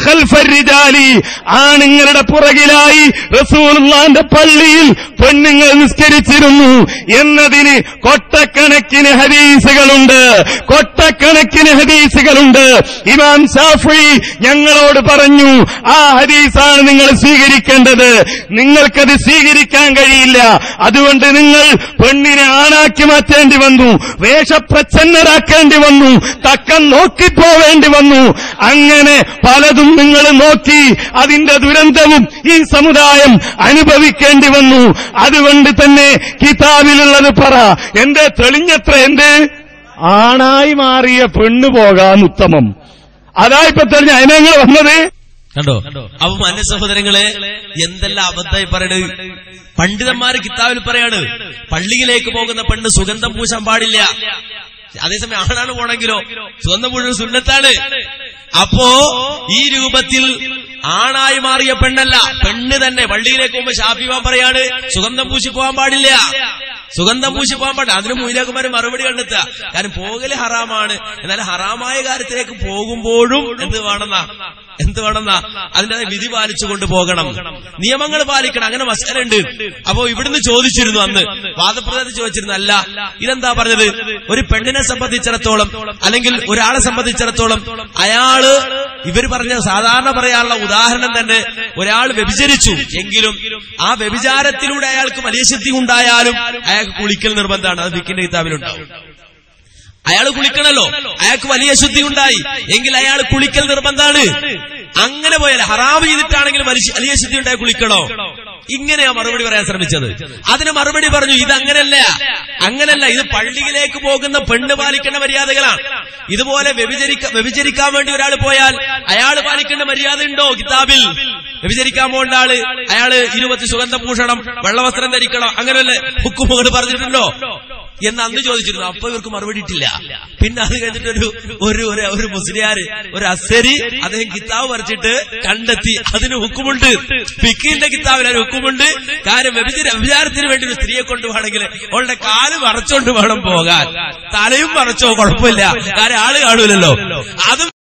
ഖൽഫ റിജാലി, ആണുങ്ങളുടെ പുറകിലായി റസൂലുള്ളാഹിന്റെ പള്ളിയിൽ പെണ്ണുങ്ങൾ നിസ്കരിച്ചിരുന്നു എന്നതിന് കൊട്ടക്കണക്കിന് ഹദീസുകളുണ്ട്, കൊട്ടക്കണക്കിന് ഹദീസുകളുണ്ട്. ഇമാം ശാഫിഈ ഞങ്ങളോട് പറഞ്ഞു ആ ഹദീസാണ് നിങ്ങൾ സ്വീകരിക്കേണ്ടത്, നിങ്ങൾക്കത് സ്വീകരിക്കാൻ കഴിയില്ല, അതുകൊണ്ട് നിങ്ങൾ പെണ്ണിനെ ആണാക്കി മാറ്റേണ്ടി വന്നു, വേഷപ്രച്ഛന്നരാക്കേണ്ടി വന്നു, തക്കം നോക്കിപ്പോവേണ്ടി വന്നു. അങ്ങനെ പലതും നിങ്ങൾ നോക്കി, അതിന്റെ ദുരന്തവും ഈ സമുദായം അനുഭവിക്കേണ്ടി വന്നു. അതുകൊണ്ട് തന്നെ കിതാബിലുള്ളത് പറ, എന്റെ തെളിഞ്ഞത്ര, എന്ത് ആണായി മാറിയ പെണ്ണു പോകാൻ ഉത്തമം. അതായിപ്പോ തെളിഞ്ഞ അതിനങ്ങൾ വന്നത് കണ്ടോ. അപ്പൊ മാന്യ സഹോദരങ്ങളെ, എന്തെല്ലാം അബദ്ധമായി പറയണത്. പണ്ഡിതന്മാര് കിതാബിൽ പറയാണ് പള്ളിയിലേക്ക് പോകുന്ന പെണ്ണ് സുഗന്ധം പൂശാൻ പാടില്ല. അതേസമയം ആണാണ് പോണെങ്കിലോ സുഗന്ധം പൂശൽ സുന്നത്താണ്. അപ്പോ ഈ രൂപത്തിൽ ആണായി മാറിയ പെണ്ണല്ല, പെണ്ണ് തന്നെ പള്ളിയിലേക്ക് പോകുമ്പോ ഷാഫിമാൻ പറയാണ് സുഗന്ധം പൂശി പോകാൻ പാടില്ല, സുഗന്ധം പൂശി പോകാൻ പാടില്ല. അതിന് മൂലകുമാര് മറുപടി കണ്ടെത്തുക, കാരണം പോകല് ഹറാമാണ്, എന്നാൽ ഹറാമായ കാര്യത്തിലേക്ക് പോകുമ്പോഴും എന്ത് വേണമെന്നാ അതിന്റെ വിധി പാലിച്ചുകൊണ്ട് പോകണം, നിയമങ്ങൾ പാലിക്കണം. അങ്ങനെ മസലുണ്ട്. അപ്പോ ഇവിടുന്ന് ചോദിച്ചിരുന്നു, അന്ന് വാദപ്രതിവാദം ചോദിച്ചിരുന്നു, അല്ല ഇതെന്താ പറഞ്ഞത്, ഒരു പെണ്ണിനെ സംബന്ധിച്ചിടത്തോളം അല്ലെങ്കിൽ ഒരാളെ സംബന്ധിച്ചിടത്തോളം അയാള് ഇവർ പറഞ്ഞ സാധാരണ പറയാനുള്ള ഉദാഹരണം തന്നെ, ഒരാൾ വ്യഭിചരിച്ചു എങ്കിലും ആ വ്യഭിചാരത്തിലൂടെ അയാൾക്ക് വലിയ ശുദ്ധി ഉണ്ടായാലും അയാൾക്ക് കുളിക്കൽ നിർബന്ധമാണ്. അത് ഫിഖിന്റെ കിതാബിലുണ്ടാവും. അയാൾ കുളിക്കണല്ലോ, അയാൾക്ക് വലിയ ശുദ്ധി ഉണ്ടായി എങ്കിൽ അയാൾ കുളിക്കൽ നിർബന്ധമാണ്. അങ്ങനെ പോയാൽ ഹറാം ചെയ്തിട്ടാണെങ്കിലും വലിയ ശുദ്ധി ഉണ്ടായി കുളിക്കണോ? ഇങ്ങനെയാ മറുപടി പറയാൻ ശ്രമിച്ചത്. അതിന് മറുപടി പറഞ്ഞു, അങ്ങനല്ല, ഇത് പള്ളിയിലേക്ക് പോകുന്ന പെണ്ണ് പാലിക്കേണ്ട മര്യാദകളാണ്. ഇതുപോലെ വ്യഭിചരിക്കാൻ വേണ്ടി ഒരാൾ പോയാൽ അയാൾ പാലിക്കേണ്ട മര്യാദ ഉണ്ടോ കിതാബിൽ? വ്യഭിചരിക്കാൻ പോകേണ്ട ആള് അയാള് 20 സുഗന്ധം പൂഷണം, വെള്ളവസ്ത്രം ധരിക്കണം, അങ്ങനെയല്ലേ ഹുക്കുമുകൾ പറഞ്ഞിട്ടുണ്ടോ എന്ന് അന്ന് ചോദിച്ചിരുന്നു. അപ്പൊ ഇവർക്ക് മറുപടി ഇട്ടില്ല. പിന്നെ അത് കഴിഞ്ഞിട്ട് ഒരു മുസ്ലിയാര്, ഒരു അസരി, അദ്ദേഹം കിതാബ് വരച്ചിട്ട് കണ്ടെത്തി അതിന് ഹുക്കുമുണ്ട്, ഫിഖിന്റെ കിതാബിൽ ഒരു ഹുക്കുമുണ്ട്. കാര്യം വ്യഭിചാരത്തിന് വേണ്ടി ഒരു സ്ത്രീയെ കൊണ്ടുപോകണമെങ്കിൽ അവളുടെ കാല് മറച്ചോണ്ട് വേണം പോകാൻ, തലയും മറച്ചോ കുഴപ്പമില്ല, കാര്യം ആള് കാണൂലല്ലോ. അതും